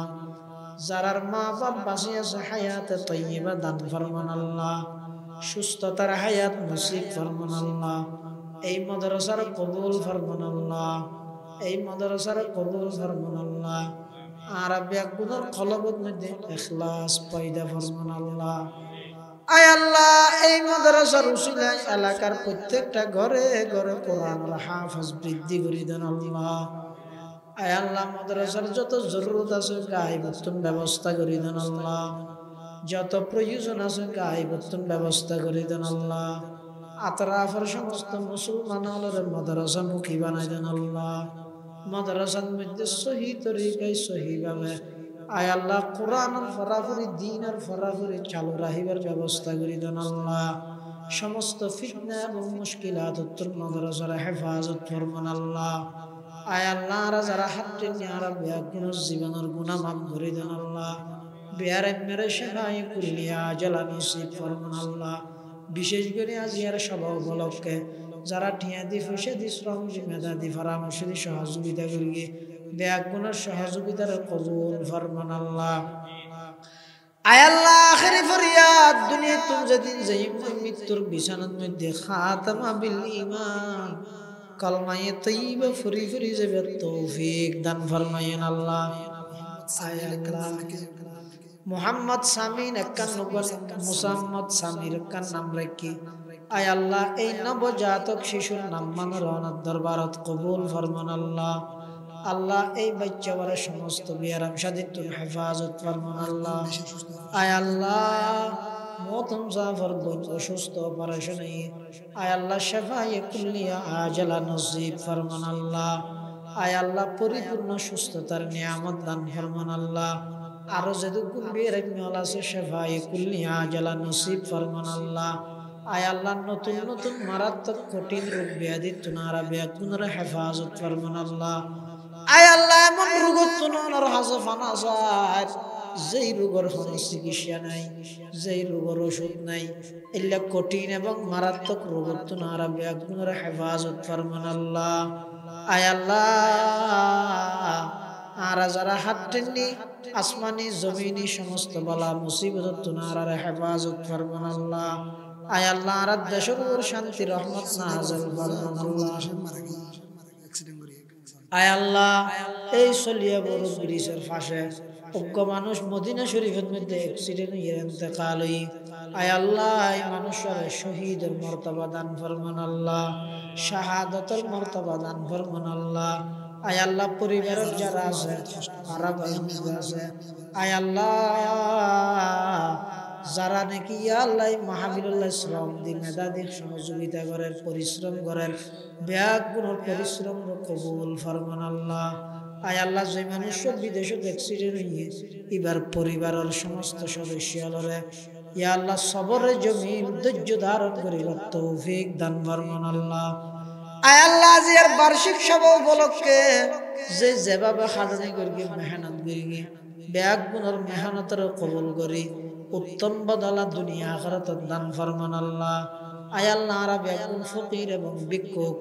যারার মা বাপ বাঁচি আছে হায়াতে তাইয়্যিবা দান ফরমান আল্লাহ, সুস্থতার হায়াত নসিব ফরমান আল্লাহ। এই মাদ্রাসার কবুল ফরমান আল্লাহ, এই মাদ্রাসার কবুল ফরমান আল্লাহ। আর ব্যাগুনের কলবের মধ্যে ইখলাস পয়দা ফরমান আল্লাহ। আয় আল্লাহ এই মাদ্রাসার উসিলায় এলাকার প্রত্যেকটা ঘরে ঘরে কোরআনের হাফেজ বৃদ্ধি করে দেন আল্লাহ। আয় আল্লাহ মাদ্রাসার যত জরুরত আছে গায়বতুন ব্যবস্থা করে দেন আল্লাহ, যত প্রয়োজন আছে গায়বতুন ব্যবস্থা করে দেন আল্লাহ। আতরাফের সমস্ত মুসলমানের মাদ্রাসা মুখী বানাই দেন আল্লাহ। মাদ্রাসার মধ্যে সহি তরিকায় সহি ভাবে আয় আল্লাহ কোরআনের ফরাফরি দ্বীনের ফরাফরি চালু রাখিবার ব্যবস্থা করে দেন আল্লাহ। সমস্ত ফিতনা এবং মুশকিলাত উত্তর মাদ্রাসার হেফাজত ফরমান আল্লাহ। আয় আল্লাহ যারা হাতটি নিয়ারা বেয়াগুনের জীবনের গুনাহ মাফ করে দেন আল্লাহ। বেয়ারে মেরে শেফায়ে কুল্লিয়া আজালা নসিব ফরমান আল্লাহ। বিশেষ করে আজিয়ার সভা উপলক্ষে যারা ঠিয়া দি পয়সা দি শ্রম দি মেধা দি পরামর্শ দি সহযোগিতা করি বেয়াগুনের সহযোগিতার কবুল ফরমান আল্লাহ। আয় আল্লাহ আখিরি ফরিয়াদ দুনিয়া তুম যেদিন যাইব মৃত্যুর বিছানার মধ্যে খাতামা বিল ঈমান কলমায়ে তয়্যিবা ফুরি ফুরি যাবে তৌফিক দান ফরমায়েন আল্লাহ। আয় আল্লাহ মুহাম্মদ সামিন 91 মুসাম্মদ সামির কান নাম রাখি আয় আল্লাহ এই নবজাতক শিশুর নাম মানরনার দরবারত কবুল ফরমান আল্লাহ। আল্লাহ এই বাচ্চাওয়ার সমস্ত বিয়ারাম শাদিতুল হেফাজত ফরমান আল্লাহ। আয় আল্লাহ মতম জাফর বোন অসুস্থ অপারেশন আয় আল্লাহ শেফায়ে কুল্লিয়া আজালা নসিব ফরমান আল্লাহ। আয় আল্লাহ পরিপূর্ণ সুস্থতার নিয়ামত দান ফরমান আল্লাহ। আরো যেদুকুন বেরামিয়াল আছে শেফায়ে কুল্লিয়া আজালা নসিব ফরমান আল্লাহ। আয় আল্লাহ নতুন নতুন মারাত্মক কঠিন রোগ ব্যাধি তুনারা বেয়াকুনরা হেফাজত ফরমান আল্লাহ। আয় আল্লাহ এমন রোগত তুনার হাজফানা যায় যেই রোগের কোনো চিকিৎসা নাই, যেই রোগের ওষুধ নাই, এগুলা কঠিন এবং মারাত্মক রোগত তুনারা বেয়াকুনরা হেফাজত ফরমান আল্লাহ। আয় আল্লাহ আর যারা হাত টেননি আসমানি জমিনি সমস্ত বালা মুসিবত তুনারা হেফাজত ফরমান আল্লাহ। আয় আল্লাহ আর দেশের উপর শান্তি রহমত নাযিল ফরমান আল্লাহ। আয় আল্লাহ এই সলিয়া বড় ব্রিজের পাশে অজ্ঞ মানুষ মদিনা শরীফের মধ্যে অ্যাক্সিডেন্ট হয়ে ইন্তেকাল হই আয় আল্লাহ এই মানুষের শহীদের মর্তবা দান ফরমান আল্লাহ, শাহাদাতের মর্তবা দান ফরমান আল্লাহ। আয় আল্লাহ পরিবারের যারা আছে তারা ভাই আছে আয় আল্লাহ যারা নাকি ইয়া আল্লাহ মাহফিলুল্লাহ শ্রম দি মেধা দি সহযোগিতা করেন পরিশ্রম করেন ব্যাগ গুণর পরিশ্রম কবুল ফরমান আল্লাহ আয় আল্লাহ যে মানুষ বিদেশে অ্যাক্সিডেন্ট হইয়ে এবার পরিবারের সমস্ত সদস্যরে ইয়া আল্লাহ সবরে জমিন ধৈর্য ধারণ করিবার তৌফিক দান ফরমান আল্লাহ আয় আল্লাহ জিয়ার বার্ষিক সভা উপলক্ষে যেভাবে খাটনি করি মেহনত করি ব্যাগ গুণর মেহনতের কবুল করি উত্তম বদলা দুনিয়া আখিরাত দান ফরমান আল্লাহ আয় আল্লাহ আরা বেগুন ফকির এবং ভিক্ষুক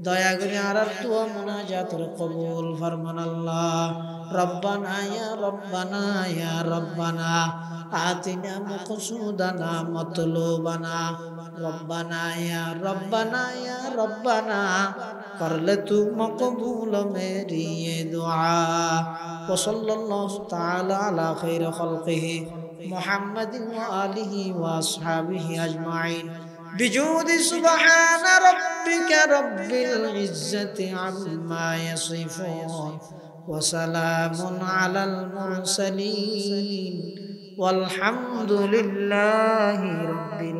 দয়া করে আর তুয়া মুনাজাতের কবুল ফরমান আল্লাহ রব্বানা ইয়া রব্বানা ইয়া রব্বানা আতিনা মাকসুদানা মতলুবানা রব্বানা ইয়া রব্বানা ইয়া রব্বানা कर ले तू मकबूल मेरी ये दुआ वसल्लल्लाहु तआला अला खैर खल्क़िही मुहम्मदिन व आलिहि व अस्हाबिहि अजमाइन बिजूद सुब्हान रब्बिका रब्बिल इज्जति अम्मा यसिफून व सलामुन अलल मुरसलीन वल्हम्दुलिल्लाहि रब्बिल